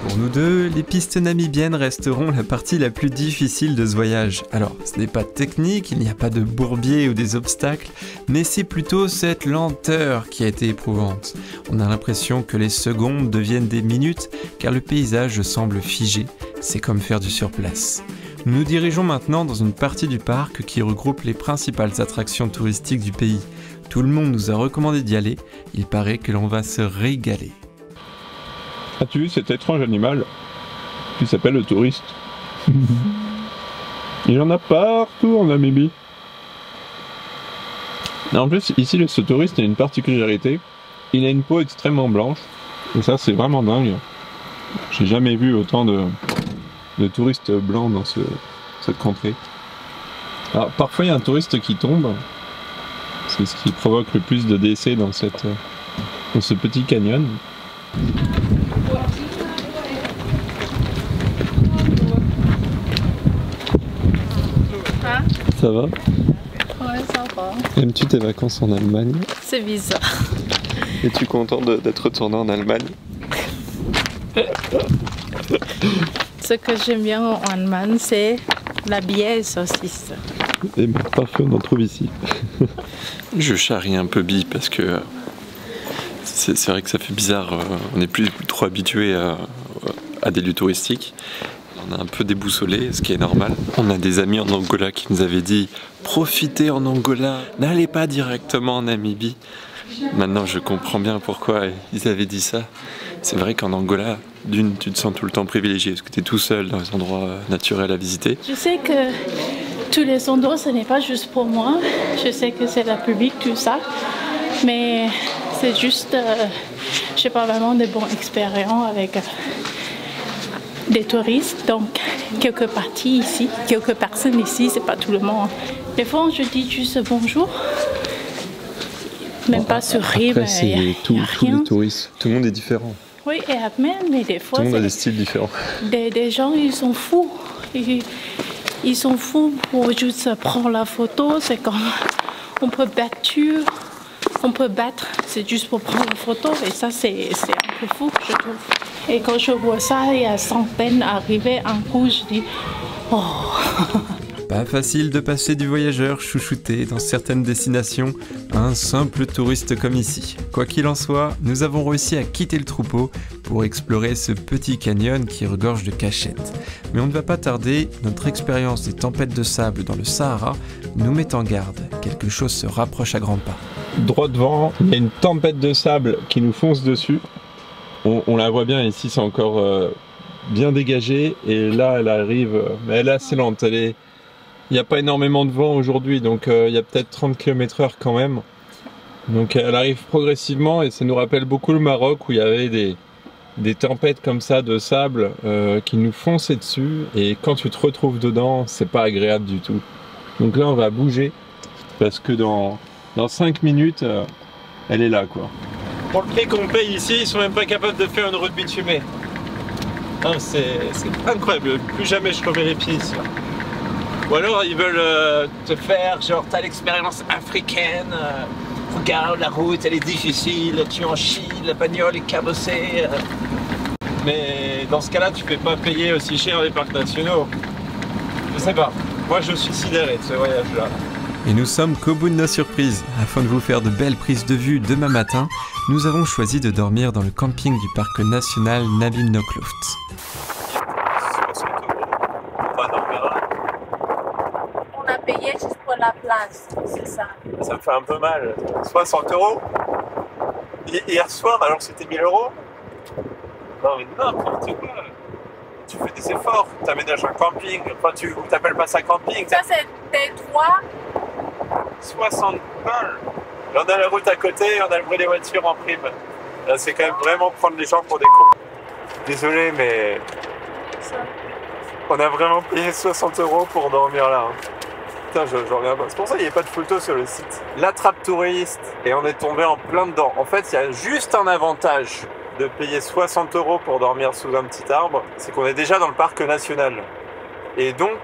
Pour nous deux, les pistes namibiennes resteront la partie la plus difficile de ce voyage. Alors, ce n'est pas technique, il n'y a pas de bourbier ou des obstacles, mais c'est plutôt cette lenteur qui a été éprouvante. On a l'impression que les secondes deviennent des minutes, car le paysage semble figé. C'est comme faire du surplace. Nous nous dirigeons maintenant dans une partie du parc qui regroupe les principales attractions touristiques du pays. Tout le monde nous a recommandé d'y aller, il paraît que l'on va se régaler. As-tu vu cet étrange animal qui s'appelle le touriste? Il y en a partout en Namibie. Et en plus, ici, ce touriste a une particularité. Il a une peau extrêmement blanche. Et ça, c'est vraiment dingue. J'ai jamais vu autant de touristes blancs dans cette contrée. Alors, parfois, il y a un touriste qui tombe. C'est ce qui provoque le plus de décès dans ce petit canyon. Hein? Ça va? Ouais, ça va. Aimes-tu tes vacances en Allemagne? C'est bizarre. Es-tu content d'être retourné en Allemagne? Ce que j'aime bien en Allemagne, c'est la bière et saucisse. Et parfait, on en trouve ici. Je charrie un peu Bi parce que c'est vrai que ça fait bizarre. On n'est plus trop habitué à des lieux touristiques. On a un peu déboussolé, ce qui est normal. On a des amis en Angola qui nous avaient dit « Profitez en Angola, n'allez pas directement en Namibie ». Maintenant, je comprends bien pourquoi ils avaient dit ça. C'est vrai qu'en Angola, d'une, tu te sens tout le temps privilégié parce que tu es tout seul dans les endroits naturels à visiter. Je sais que tous les endroits, ce n'est pas juste pour moi. Je sais que c'est la public, tout ça. Mais c'est juste, je n'ai pas vraiment de bonnes expériences avec des touristes. Donc, quelques parties ici, quelques personnes ici, c'est pas tout le monde. Des fois, je dis juste bonjour. Même pas sourire, après, mais c'est tous les touristes. Tout le monde est différent. Oui, et même, mais des fois, tout le monde a des styles différents. Des gens, ils sont fous. Ils sont fous pour juste prendre la photo. C'est comme on peut battre, c'est juste pour prendre la photo. Et ça, c'est un peu fou, je trouve. Et quand je vois ça, il y a centaines arrivés un coup, je dis oh. Pas facile de passer du voyageur chouchouté dans certaines destinations à un simple touriste comme ici. Quoi qu'il en soit, nous avons réussi à quitter le troupeau pour explorer ce petit canyon qui regorge de cachettes. Mais on ne va pas tarder, notre expérience des tempêtes de sable dans le Sahara nous met en garde. Quelque chose se rapproche à grands pas. Droit devant, il y a une tempête de sable qui nous fonce dessus. On la voit bien ici, c'est encore bien dégagé. Et là, elle arrive, mais elle est assez lente. Il n'y a pas énormément de vent aujourd'hui, donc il y a peut-être 30 km/h quand même. Donc elle arrive progressivement et ça nous rappelle beaucoup le Maroc où il y avait des tempêtes comme ça de sable qui nous fonçaient dessus. Et quand tu te retrouves dedans, c'est pas agréable du tout. Donc là on va bouger parce que dans 5 minutes, elle est là quoi. Pour le prix qu'on paye ici, ils sont même pas capables de faire une route bitumée. C'est incroyable, plus jamais je remets les pieds ici. Ou alors ils veulent te faire genre t'as l'expérience africaine, regarde la route elle est difficile, tu en chies, la bagnole est cabossée. Mais dans ce cas là tu peux pas payer aussi cher les parcs nationaux. Je sais pas, moi je suis sidéré de ce voyage là. Et nous sommes qu'au bout de nos surprises. Afin de vous faire de belles prises de vue demain matin, nous avons choisi de dormir dans le camping du parc national Nabil Nokloft. On a payé juste pour la place, c'est ça. Ça me fait un peu mal. 60 €. Hier soir, alors que c'était 1000 €. Non mais n'importe quoi. Tu fais des efforts, tu aménages un camping, enfin tu t'appelles pas ça camping. Ça c'est des droits. 60 balles. On a la route à côté, on a le bruit des voitures en prime. Là c'est quand même vraiment prendre les gens pour des cons. Désolé mais on a vraiment payé 60 € pour dormir là. Putain, je reviens pas. C'est pour ça qu'il n'y a pas de photos sur le site. L'attrape touriste et on est tombé en plein dedans. En fait, il y a juste un avantage de payer 60 € pour dormir sous un petit arbre, c'est qu'on est déjà dans le parc national. Et donc,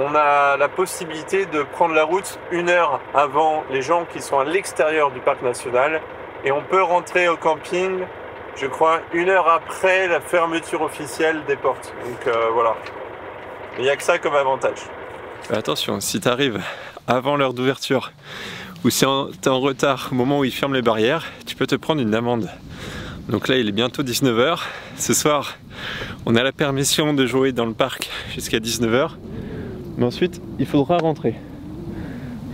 on a la possibilité de prendre la route 1 heure avant les gens qui sont à l'extérieur du parc national. Et on peut rentrer au camping, je crois, 1 heure après la fermeture officielle des portes. Donc voilà. Il n'y a que ça comme avantage. Attention, si tu arrives avant l'heure d'ouverture ou si tu es en retard au moment où ils ferment les barrières, tu peux te prendre une amende. Donc là il est bientôt 19 h. Ce soir on a la permission de jouer dans le parc jusqu'à 19 h. Mais ensuite il faudra rentrer.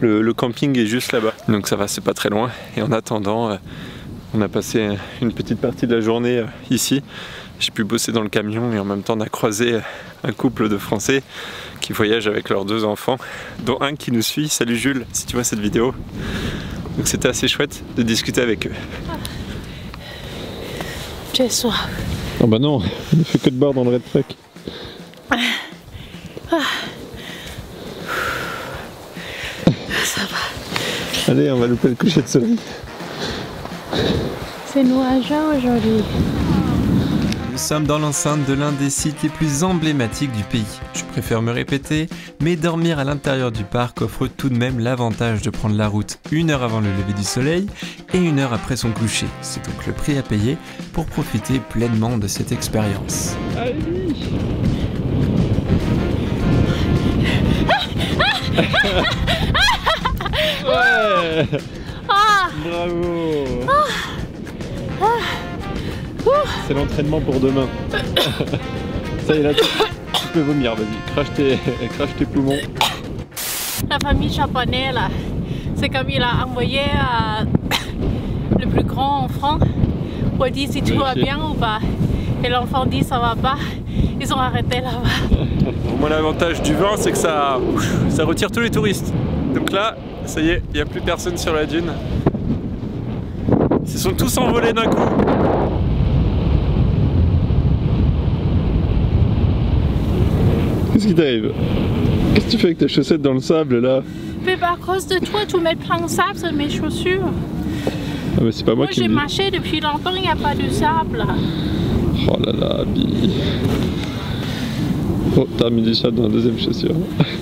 Le camping est juste là-bas. Donc ça va, c'est pas très loin. Et en attendant, on a passé une petite partie de la journée ici. J'ai pu bosser dans le camion et en même temps on a croisé un couple de Français qui voyagent avec leurs 2 enfants, dont un qui nous suit. Salut Jules, si tu vois cette vidéo. Donc c'était assez chouette de discuter avec eux. J'ai soif. Oh bah non, on ne fait que de boire dans le Red Truck. Ça va. Allez, on va louper le coucher de soleil. C'est nuageux aujourd'hui. Nous sommes dans l'enceinte de l'un des sites les plus emblématiques du pays. Je préfère me répéter, mais dormir à l'intérieur du parc offre tout de même l'avantage de prendre la route 1 heure avant le lever du soleil et 1 heure après son coucher. C'est donc le prix à payer pour profiter pleinement de cette expérience. Allez. Ouais. Bravo. C'est l'entraînement pour demain. Ça y est là, tu peux vomir, vas-y, crache tes poumons. La famille japonaise là, c'est comme il a envoyé le plus grand enfant redis si tout va bien ou pas. Et l'enfant dit ça va pas. Ils ont arrêté là-bas. Moi, l'avantage du vent, c'est que ça retire tous les touristes. Donc là, ça y est, il n'y a plus personne sur la dune. Ils se sont tous envolés d'un coup. Qu'est-ce qui t'arrive? Qu'est-ce que tu fais avec tes chaussettes dans le sable là? Mais à cause de toi, tout met plein de sable sur mes chaussures. Ah mais c'est pas moi qui j'ai marché depuis longtemps, il n'y a pas de sable. Oh là là, Bi. Oh, t'as mis du sable dans la deuxième chaussure.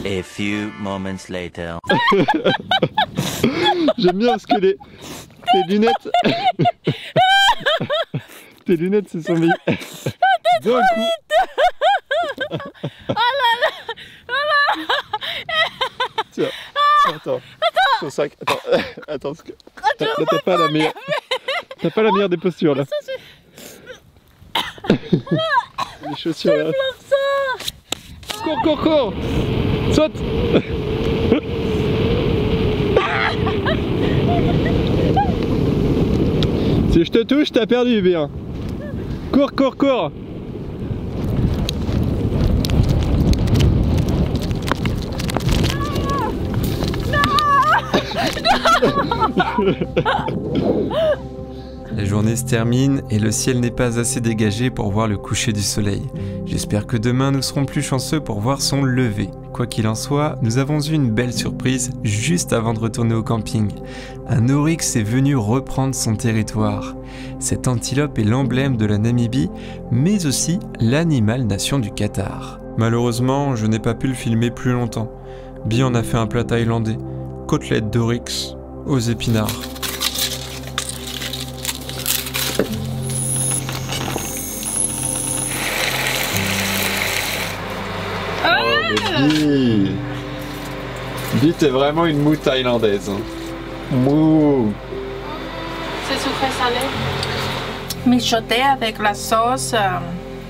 A few moments later. J'aime bien parce que tes lunettes... tes lunettes se sont mis d'un coup. Oh là là, oh là. Tiens, attends. Ton sac. Attends, parce que là t'as pas la meilleure. T'as pas la meilleure des postures là. Les chaussures là. Cours. Saute. Si je te touche, t'as perdu bien. Cours. La journée se termine et le ciel n'est pas assez dégagé pour voir le coucher du soleil. J'espère que demain nous serons plus chanceux pour voir son lever. Quoi qu'il en soit, nous avons eu une belle surprise juste avant de retourner au camping. Un oryx est venu reprendre son territoire. Cette antilope est l'emblème de la Namibie, mais aussi l'animal nation du Qatar. Malheureusement, je n'ai pas pu le filmer plus longtemps. Bi en a fait un plat thaïlandais, côtelette d'oryx aux épinards. Bi, t'es vraiment une moue thaïlandaise. Mou. C'est sucré salé. Mijoté avec la sauce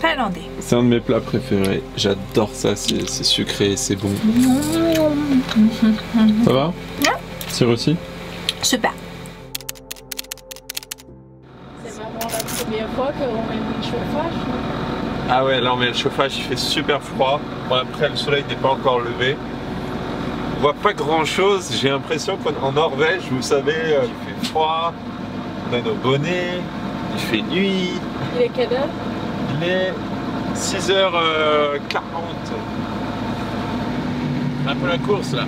thaïlandaise. C'est un de mes plats préférés. J'adore ça, c'est sucré, c'est bon. Ça va? Ouais. C'est aussi? Super. C'est vraiment la première fois qu'on met le chauffage. Ah ouais, là on met le chauffage, il fait super froid. Bon, après le soleil n'est pas encore levé. On voit pas grand chose, j'ai l'impression qu'en Norvège, vous savez, il fait froid, on a nos bonnets, il fait nuit. Il est quelle heure? Il est 6h40. Un peu la course là.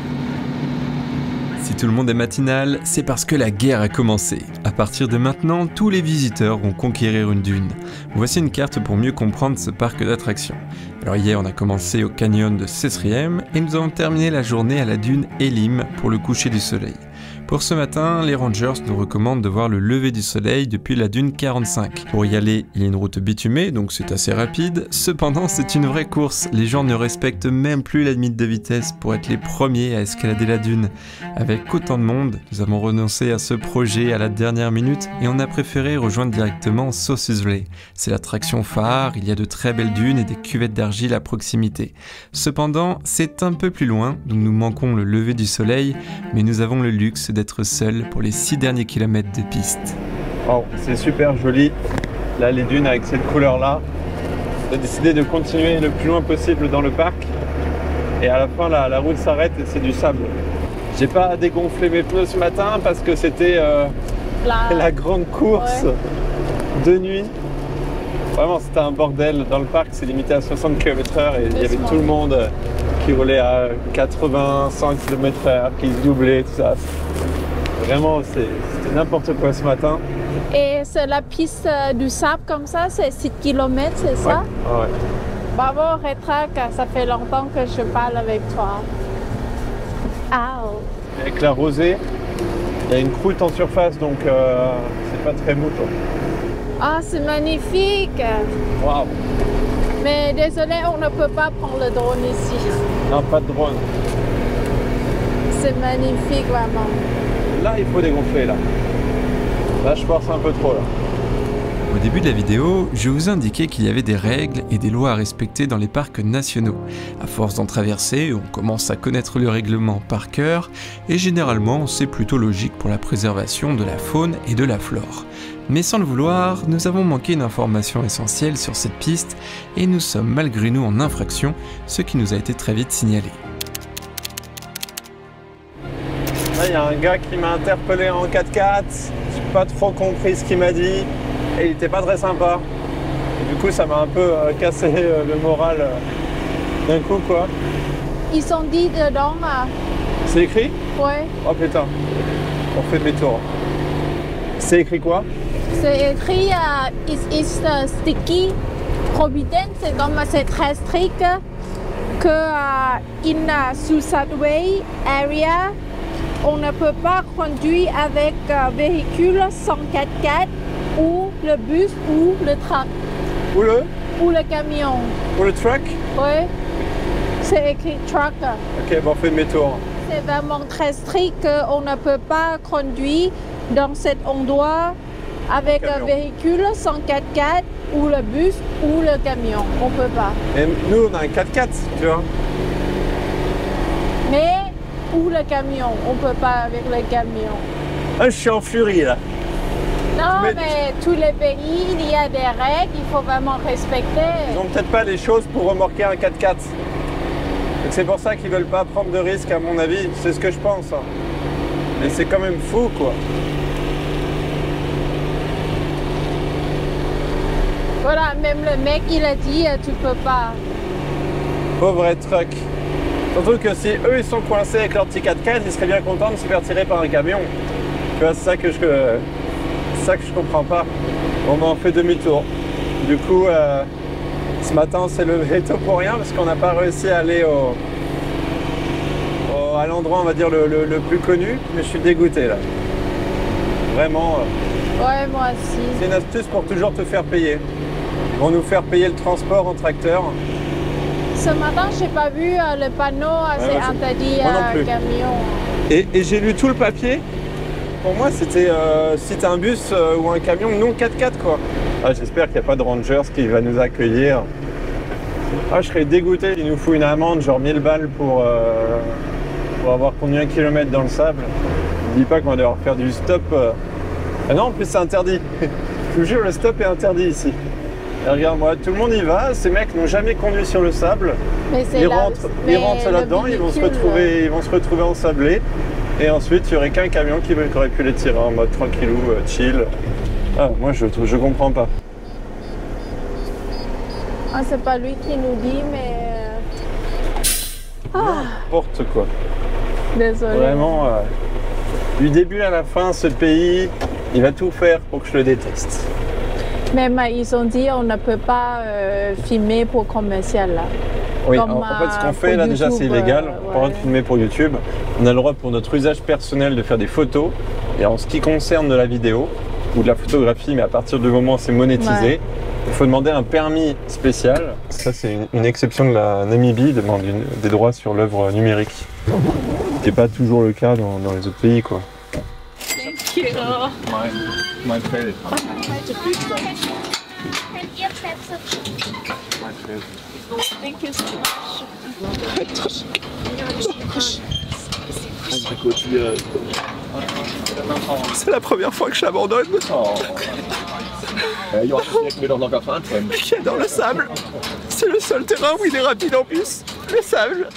Si tout le monde est matinal, c'est parce que la guerre a commencé. À partir de maintenant, tous les visiteurs vont conquérir une dune. Voici une carte pour mieux comprendre ce parc d'attractions. Alors hier, on a commencé au canyon de Sesriem et nous avons terminé la journée à la dune Elim pour le coucher du soleil. Pour ce matin, les rangers nous recommandent de voir le lever du soleil depuis la dune 45. Pour y aller, il y a une route bitumée, donc c'est assez rapide. Cependant, c'est une vraie course. Les gens ne respectent même plus la limite de vitesse pour être les premiers à escalader la dune. Avec autant de monde, nous avons renoncé à ce projet à la dernière minute et on a préféré rejoindre directement Sossus Valley. C'est l'attraction phare, il y a de très belles dunes et des cuvettes d'argile à proximité. Cependant, c'est un peu plus loin, donc nous manquons le lever du soleil, mais nous avons le luxe d'être seuls pour les 6 derniers kilomètres de piste. Oh, c'est super joli. Là, les dunes avec cette couleur-là. On a décidé de continuer le plus loin possible dans le parc. Et à la fin, la route s'arrête et c'est du sable. J'ai pas dégonflé mes pneus ce matin parce que c'était la grande course de nuit. Vraiment, c'était un bordel. Dans le parc, c'est limité à 60 km/h et il y avait tout le monde qui roulait à 80, 100 km/h, qui se doublait, tout ça. Vraiment, c'était n'importe quoi ce matin. Et c'est la piste du sable comme ça, c'est 6 km, c'est ça? Ouais. Bravo, Rétrac, ça fait longtemps que je parle avec toi. Avec la rosée, il y a une croûte en surface, donc c'est pas très mou. Ah, c'est magnifique! Waouh! Mais désolé, on ne peut pas prendre le drone ici. Non, pas de drone. C'est magnifique, vraiment. Là, il faut dégonfler, là. Là, je force un peu trop, là. Au début de la vidéo, je vous indiquais qu'il y avait des règles et des lois à respecter dans les parcs nationaux. À force d'en traverser, on commence à connaître le règlement par cœur et généralement c'est plutôt logique pour la préservation de la faune et de la flore. Mais sans le vouloir, nous avons manqué une information essentielle sur cette piste et nous sommes malgré nous en infraction, ce qui nous a été très vite signalé. Là, il y a un gars qui m'a interpellé en 4x4, j'ai pas trop compris ce qu'il m'a dit et il était pas très sympa. Et du coup, ça m'a un peu cassé le moral d'un coup, quoi. Ils sont dit dedans. C'est écrit? Ouais. Oh putain, on fait demi-tour. C'est écrit quoi? C'est écrit it is sticky forbidden, c'est comme c'est très strict que in Susatway area on ne peut pas conduire avec véhicule sans 4x4 ou le bus ou le truck. Ou le camion. Ou le truck? Oui, c'est écrit truck. Ok, bon, on fait demi-tour. C'est vraiment très strict qu'on ne peut pas conduire dans cet endroit avec un véhicule sans 4x4 ou le bus ou le camion. On ne peut pas. Et nous, on a un 4x4, tu vois. Mais, ou le camion, on ne peut pas avec le camion. Ah, je suis en furie, là. Non, mais tous les pays, il y a des règles, il faut vraiment respecter. Ils n'ont peut-être pas les choses pour remorquer un 4x4. C'est pour ça qu'ils veulent pas prendre de risques, à mon avis. C'est ce que je pense. Mais c'est quand même fou, quoi. Voilà, même le mec, il a dit, tu peux pas. Pauvre truck. Surtout que si eux, ils sont coincés avec leur petit 4x4, ils seraient bien contents de se faire tirer par un camion. Tu vois, c'est ça que je comprends pas. Bon, ben, on fait demi-tour. Du coup, ce matin, on s'est levé tôt pour rien parce qu'on n'a pas réussi à aller à l'endroit, on va dire, le plus connu. Mais je suis dégoûté, là. Vraiment. Ouais, moi aussi. C'est une astuce pour toujours te faire payer. Ils vont nous faire payer le transport en tracteur. Ce matin, je n'ai pas vu le panneau, c'est interdit camion. Et j'ai lu tout le papier. Pour moi, c'était si t'as un bus ou un camion non 4x4, quoi. Ah, j'espère qu'il n'y a pas de Rangers qui va nous accueillir. Ah, je serais dégoûté. Il nous fout une amende, genre 1000 balles pour avoir conduit 1 kilomètre dans le sable. Ne dis pas qu'on va devoir faire du stop. Ah non, en plus c'est interdit. Je vous jure, le stop est interdit ici. Et regarde-moi, tout le monde y va, ces mecs n'ont jamais conduit sur le sable. Mais ils rentrent là-dedans, ils vont se retrouver ensablés. Et ensuite, il n'y aurait qu'un camion qui aurait pu les tirer en mode tranquillou, chill. Ah, moi je comprends pas. Ah, c'est pas lui qui nous dit, mais... N'importe quoi. Désolé. Vraiment, du début à la fin, ce pays, il va tout faire pour que je le déteste. Même ils ont dit on ne peut pas filmer pour commercial là. Oui, en fait ce qu'on fait là déjà c'est illégal, on n'a pas le droit de filmer pour YouTube. On a le droit pour notre usage personnel de faire des photos. Et en ce qui concerne de la vidéo ou de la photographie, mais à partir du moment où c'est monétisé, il faut demander un permis spécial. Ça c'est une exception de la Namibie, demande des droits sur l'œuvre numérique. Ce qui n'est pas toujours le cas dans les autres pays, quoi. Thank you. My favorite. Thank you so much. C'est la première fois que je l'abandonne. Il est dans le sable. C'est le seul terrain où il est rapide en plus. Le sable.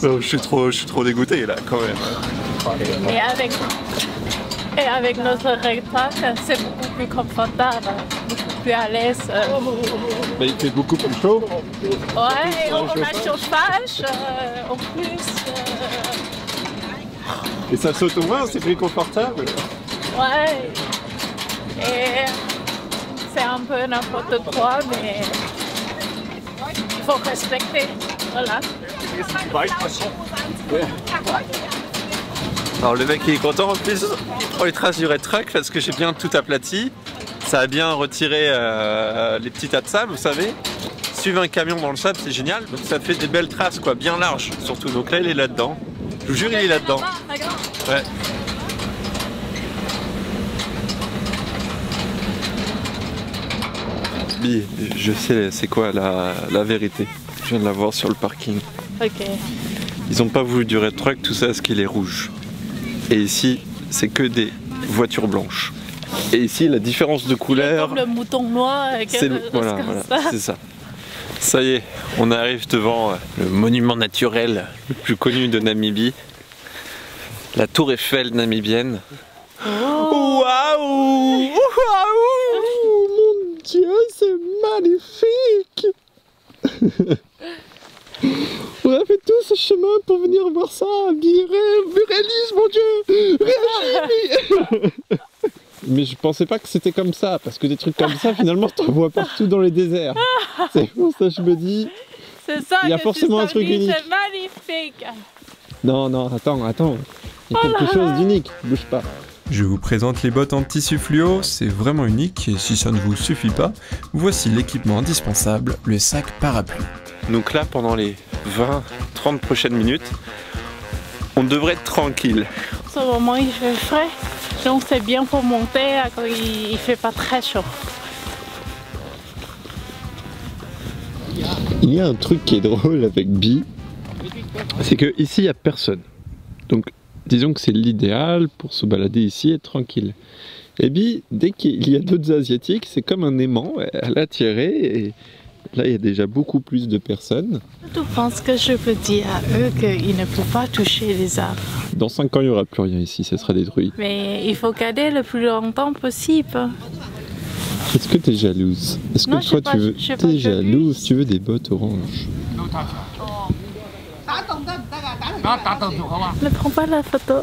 Je suis trop dégoûté là quand même. Et avec notre rectangle, c'est beaucoup plus confortable, beaucoup plus à l'aise. Mais il fait beaucoup plus chaud. Ouais, on a chauffage en plus. Et ça saute au moins, c'est plus confortable. Ouais. Et c'est un peu n'importe quoi, mais il faut respecter. Voilà. Alors le mec il est content en plus, on les traces du red truck parce que j'ai bien tout aplati. Ça a bien retiré les petits tas de sable, vous savez. Suivre un camion dans le sable c'est génial, donc ça fait des belles traces quoi, bien larges surtout. Donc là il est là-dedans, je vous jure il est là-dedans. Ouais. Bi, je sais c'est quoi la vérité. Je viens de la voir sur le parking. Ok. Ils ont pas voulu du red truck, tout ça parce qu'il est rouge. Et ici, c'est que des voitures blanches. Et ici, la différence de couleur... Comme le mouton noir. Voilà, c'est ça. Ça y est, on arrive devant le monument naturel le plus connu de Namibie. La tour Eiffel namibienne. Oh. Waouh! Waouh! Mon Dieu, c'est magnifique! On a fait tout ce chemin pour venir voir ça. Réalise, mon Dieu! Réagis! Mais je pensais pas que c'était comme ça, parce que des trucs comme ça, finalement, t'en vois partout dans les déserts. C'est pour ça que je me dis, il y a forcément un truc unique. C'est magnifique. Non, attends. Il y a quelque chose d'unique, bouge pas. Je vous présente les bottes en tissu fluo, c'est vraiment unique et si ça ne vous suffit pas, voici l'équipement indispensable, le sac parapluie. Donc là, pendant les 20-30 prochaines minutes, on devrait être tranquille. En ce moment, il fait frais, donc c'est bien pour monter quand il fait pas très chaud. Il y a un truc qui est drôle avec Bi, c'est que ici il n'y a personne. Donc disons que c'est l'idéal pour se balader ici et être tranquille. Et Bi, dès qu'il y a d'autres asiatiques, c'est comme un aimant, elle a tiré et là il y a déjà beaucoup plus de personnes. Je pense que je peux dire à eux qu'ils ne peuvent pas toucher les arbres. Dans 5 ans il n'y aura plus rien ici, ça sera détruit. Mais il faut garder le plus longtemps possible. Est-ce que tu es jalouse? Est-ce que toi tu veux... T'es jalouse, tu veux des bottes oranges? Ne prends pas la photo.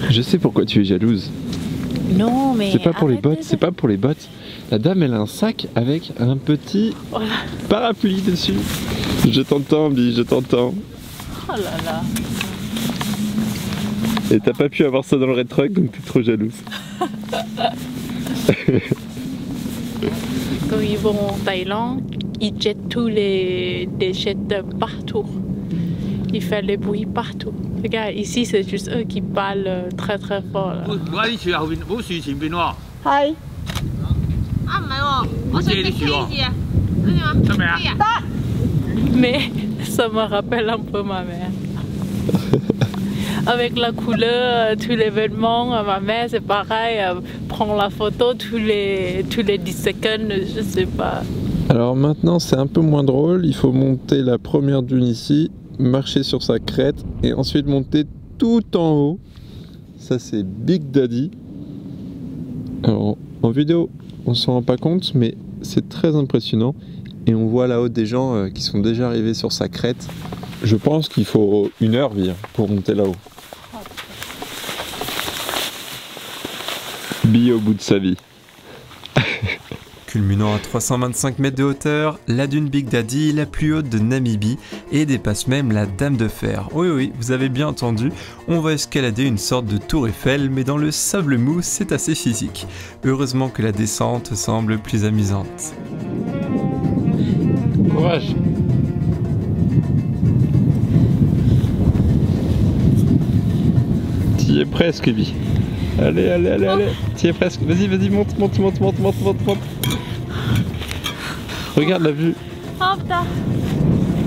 Je sais pourquoi tu es jalouse. Non, mais... C'est pas pour les bottes, c'est pas pour les bottes. La dame, elle a un sac avec un petit parapluie dessus. Je t'entends, Bi, je t'entends. Oh là là. Et t'as pas pu avoir ça dans le red truck, donc t'es trop jalouse. Quand ils vont en Thaïlande, ils jettent tous les déchets partout. Ils font les bruits partout. Regarde, ici c'est juste eux qui parlent très très fort. Là. Hi. Mais ça me rappelle un peu ma mère. Avec la couleur, tous les vêtements, ma mère c'est pareil, prend la photo tous les 10 secondes, je sais pas. Alors maintenant c'est un peu moins drôle, il faut monter la première dune ici, marcher sur sa crête et ensuite monter tout en haut. Ça c'est Big Daddy. Alors en vidéo on s'en rend pas compte mais c'est très impressionnant et on voit là-haut des gens qui sont déjà arrivés sur sa crête. Je pense qu'il faut 1 heure pour monter là-haut. Bi au bout de sa vie. Culminant à 325 mètres de hauteur, la dune Big Daddy est la plus haute de Namibie et dépasse même la Dame de Fer. Oui, vous avez bien entendu, on va escalader une sorte de tour Eiffel, mais dans le sable mou, c'est assez physique. Heureusement que la descente semble plus amusante. Courage! T'y es presque, Bi. Allez, t'y es presque. Vas-y, monte. Regarde la vue. Oh putain.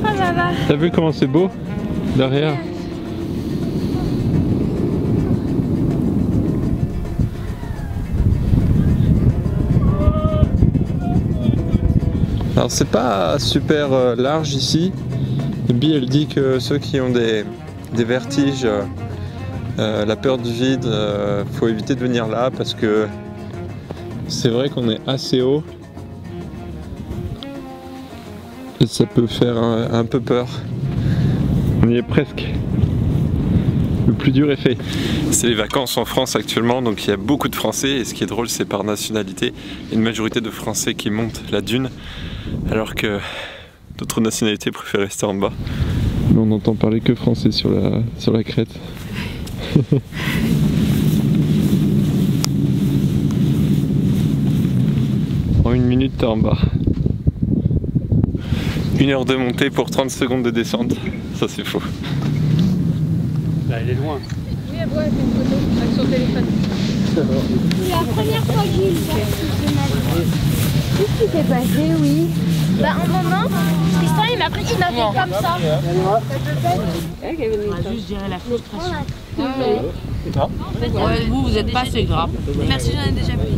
Oh là là. T'as vu comment c'est beau derrière? Alors c'est pas super large ici. Bi elle dit que ceux qui ont des vertiges, la peur du vide, faut éviter de venir là parce que c'est vrai qu'on est assez haut et ça peut faire un peu peur. On y est presque. Le plus dur est fait. C'est les vacances en France actuellement, donc il y a beaucoup de Français et ce qui est drôle c'est par nationalité. Il y a une majorité de Français qui montent la dune alors que d'autres nationalités préfèrent rester en bas. Mais on n'entend parler que français sur la crête. En 1 minute t'es en bas. 1 heure de montée pour 30 secondes de descente, ça c'est faux. Là elle est loin. Oui, elle voit une photo avec son téléphone. C'est la première fois que je le vois. Qu'est-ce qui s'est passé, oui? Bah, un moment, Tristan il m'a pris, il m'a fait comme ça. Juste gérer la frustration. Vous n'êtes pas assez grave. Merci, j'en ai déjà pris.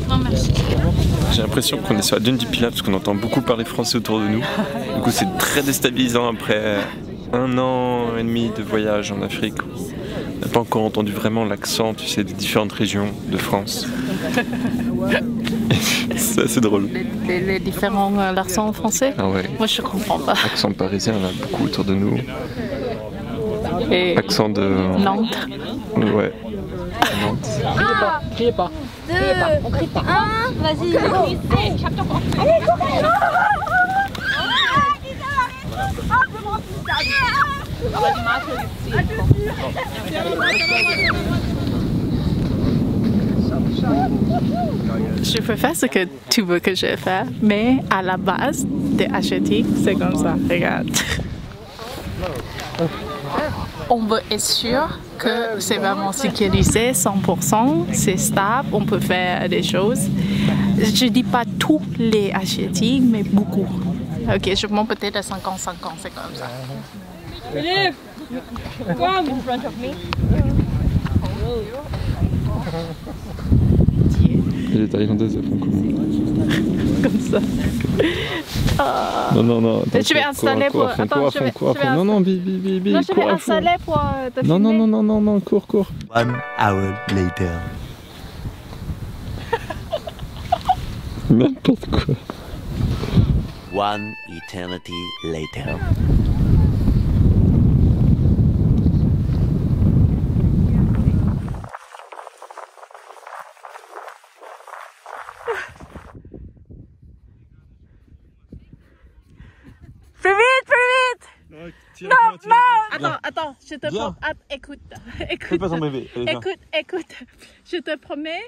Non, merci. J'ai l'impression qu'on est sur la dune du Pilat parce qu'on entend beaucoup parler français autour de nous. Du coup, c'est très déstabilisant après 1 an et demi de voyage en Afrique. On n'a pas encore entendu vraiment l'accent, tu sais, des différentes régions de France. C'est assez drôle. Les différents accents français? Ah ouais. Moi, je comprends pas. Accent parisien, on a beaucoup autour de nous. Et accent de Nantes. Ouais. Nantes. Criez pas. 2, 1, vas-y. Allez, courez. Je peux faire ce que tu veux que je fasse, mais à la base des asiatiques, c'est comme ça. Regarde. On veut être sûr que c'est vraiment sécurisé 100%, c'est stable, on peut faire des choses. Je dis pas tous les asiatiques, mais beaucoup. Ok, je monte peut-être à 50-50, c'est comme ça. Philippe, come in front of me. Les Thaïlandaises, elles font comment? Comme ça. Non. Attends, je vais installer pour... Attends, je vais... Non, non, bi, non, je vais installer pour te filmer. Non, cours. 1 hour later. N'importe quoi. 1 eternity later. Plus vite! Non! Attends, je te promets. Écoute. Fais pas ton bébé. Écoute. Je te promets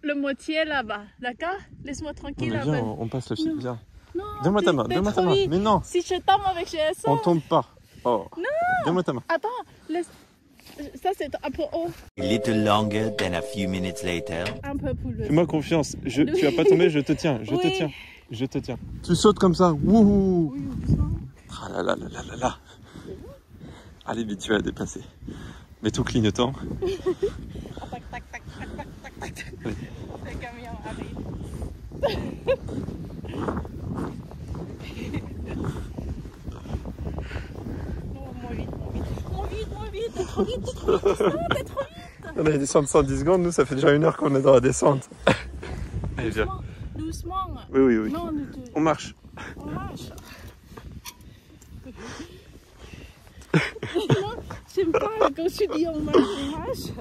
le moitié là-bas, d'accord? Laisse-moi tranquille là-bas. Viens, on passe le fil, viens. Non, donne-moi ta main, Mais non! Si je tombe avec GSO. On tombe pas. Oh. Non! Donne-moi ta main. Attends, laisse. Ça c'est un peu haut. A little longer than a few minutes later. Un peu plus le. Fais-moi confiance. Tu vas pas tomber, je te tiens. Je te tiens. Tu sautes comme ça. Wouhou! Ah là. Allez vite, tu vas la déplacer. Mets tout clignotant. Tac. Allez. Le camion arrive. Moins vite. T'es trop vite. On a descendu 110 secondes, nous ça fait déjà 1 heure qu'on est dans la descente. Allez, viens. Doucement. Oui. Non, on marche. Non, j'aime pas quand tu dis on marche.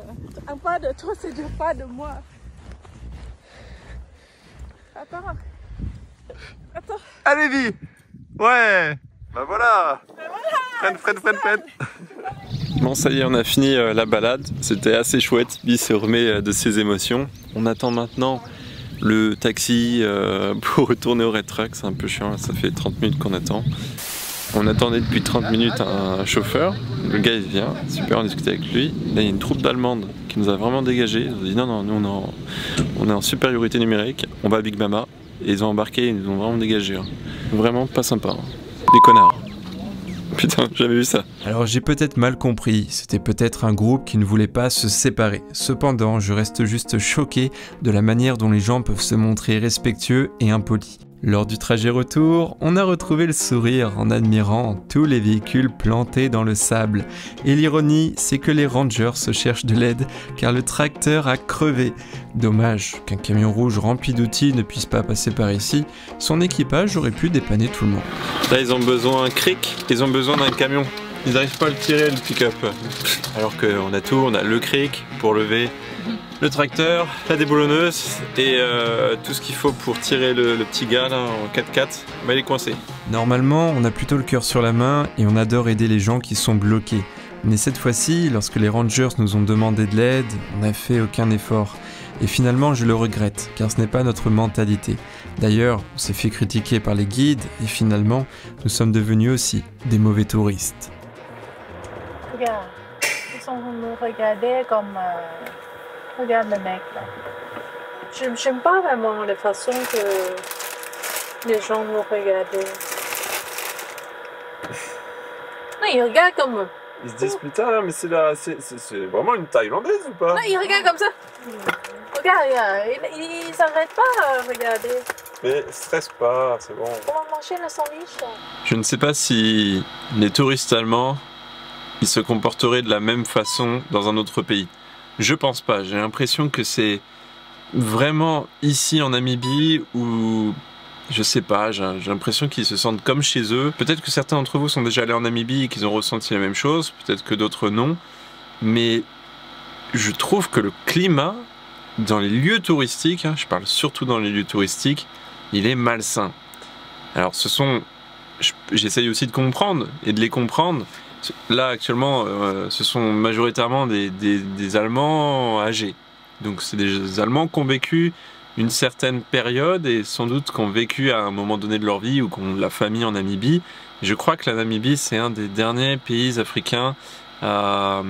Un pas de toi, c'est 2 pas de moi. Attends. Allez, vie. Ouais. Bah voilà. Freine. Bon, ça y est, on a fini la balade. C'était assez chouette. Bi se remet de ses émotions. On attend maintenant le taxi pour retourner au Red Truck. C'est un peu chiant, ça fait 30 minutes qu'on attend. On attendait depuis 30 minutes un chauffeur. Le gars il vient, super, on discutait avec lui. Là il y a une troupe d'Allemandes qui nous a vraiment dégagé. Ils ont dit non, nous on est en supériorité numérique, on va à Big Mama. Et ils ont embarqué, ils nous ont vraiment dégagé. Hein. Vraiment pas sympa. Hein. Des connards. Putain, j'avais vu ça. Alors j'ai peut-être mal compris, c'était peut-être un groupe qui ne voulait pas se séparer. Cependant, je reste juste choqué de la manière dont les gens peuvent se montrer respectueux et impolis. Lors du trajet retour, on a retrouvé le sourire en admirant tous les véhicules plantés dans le sable. Et l'ironie, c'est que les rangers se cherchent de l'aide car le tracteur a crevé. Dommage qu'un camion rouge rempli d'outils ne puisse pas passer par ici, son équipage aurait pu dépanner tout le monde. Là ils ont besoin d'un cric, ils ont besoin d'un camion. Ils n'arrivent pas à le tirer le pick-up. Alors qu'on a tout, on a le cric pour lever le tracteur, la déboulonneuse et tout ce qu'il faut pour tirer le petit gars là en 4x4, mais il est coincé. Normalement, on a plutôt le cœur sur la main et on adore aider les gens qui sont bloqués. Mais cette fois-ci, lorsque les rangers nous ont demandé de l'aide, on n'a fait aucun effort. Et finalement, je le regrette, car ce n'est pas notre mentalité. D'ailleurs, on s'est fait critiquer par les guides et finalement, nous sommes devenus aussi des mauvais touristes. Regarde, ils sont nous regarder comme... regarde le mec là. J'aime pas vraiment la façon que les gens nous regardent. Non, ils regardent comme... Ils se disent putain, mais c'est vraiment une Thaïlandaise ou pas? Non, ils regardent comme ça. Regarde, ils s'arrêtent pas à regarder. Mais stresse pas, c'est bon. On va manger le sandwich. Je ne sais pas si les touristes allemands ils se comporteraient de la même façon dans un autre pays. Je pense pas. J'ai l'impression que c'est vraiment ici en Namibie où je sais pas, j'ai l'impression qu'ils se sentent comme chez eux. Peut-être que certains d'entre vous sont déjà allés en Namibie et qu'ils ont ressenti la même chose, peut-être que d'autres non. Mais je trouve que le climat dans les lieux touristiques, je parle surtout dans les lieux touristiques, il est malsain. Alors j'essaye aussi de comprendre et de les comprendre. Là actuellement, ce sont majoritairement des Allemands âgés. Donc c'est des Allemands qui ont vécu une certaine période et sans doute qui ont vécu à un moment donné de leur vie ou qui ont de la famille en Namibie. Je crois que la Namibie c'est un des derniers pays africains à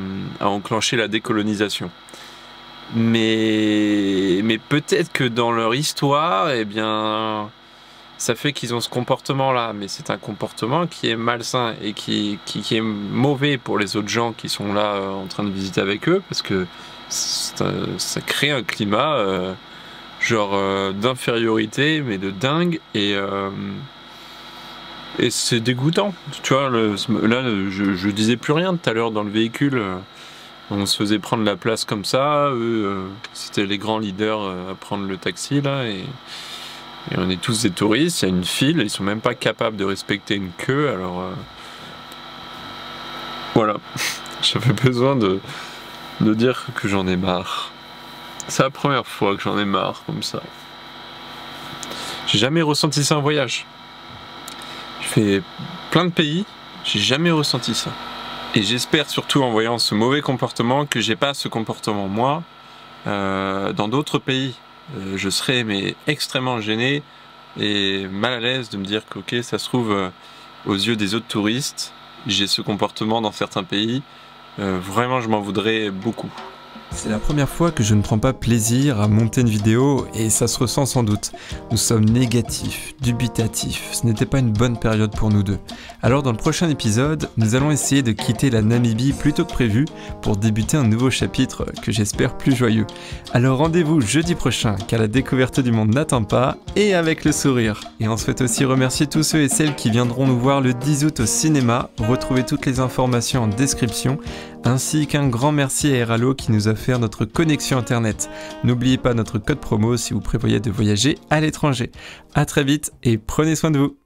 enclencher la décolonisation. Mais peut-être que dans leur histoire, eh bien, ça fait qu'ils ont ce comportement-là. Mais c'est un comportement qui est malsain et qui est mauvais pour les autres gens qui sont là en train de visiter avec eux parce que ça crée un climat d'infériorité, mais de dingue et c'est dégoûtant. Tu vois, là, je disais plus rien tout à l'heure dans le véhicule. On se faisait prendre la place comme ça, eux, c'était les grands leaders à prendre le taxi là, et on est tous des touristes, il y a une file, ils sont même pas capables de respecter une queue, alors voilà, j'avais besoin de dire que j'en ai marre. C'est la première fois que j'en ai marre comme ça. J'ai jamais ressenti ça en voyage. J'ai fait plein de pays, j'ai jamais ressenti ça. Et j'espère surtout en voyant ce mauvais comportement que j'ai pas ce comportement moi dans d'autres pays. Je serais extrêmement gêné et mal à l'aise de me dire que ok, ça se trouve aux yeux des autres touristes, j'ai ce comportement dans certains pays. Vraiment, je m'en voudrais beaucoup. C'est la première fois que je ne prends pas plaisir à monter une vidéo et ça se ressent sans doute. Nous sommes négatifs, dubitatifs, ce n'était pas une bonne période pour nous deux. Alors dans le prochain épisode, nous allons essayer de quitter la Namibie plus tôt que prévu pour débuter un nouveau chapitre que j'espère plus joyeux. Alors rendez-vous jeudi prochain car la découverte du monde n'attend pas et avec le sourire. Et on souhaite aussi remercier tous ceux et celles qui viendront nous voir le 10 août au cinéma. Retrouvez toutes les informations en description. Ainsi qu'un grand merci à Airalo qui nous a offert notre connexion internet. N'oubliez pas notre code promo si vous prévoyez de voyager à l'étranger. A très vite et prenez soin de vous.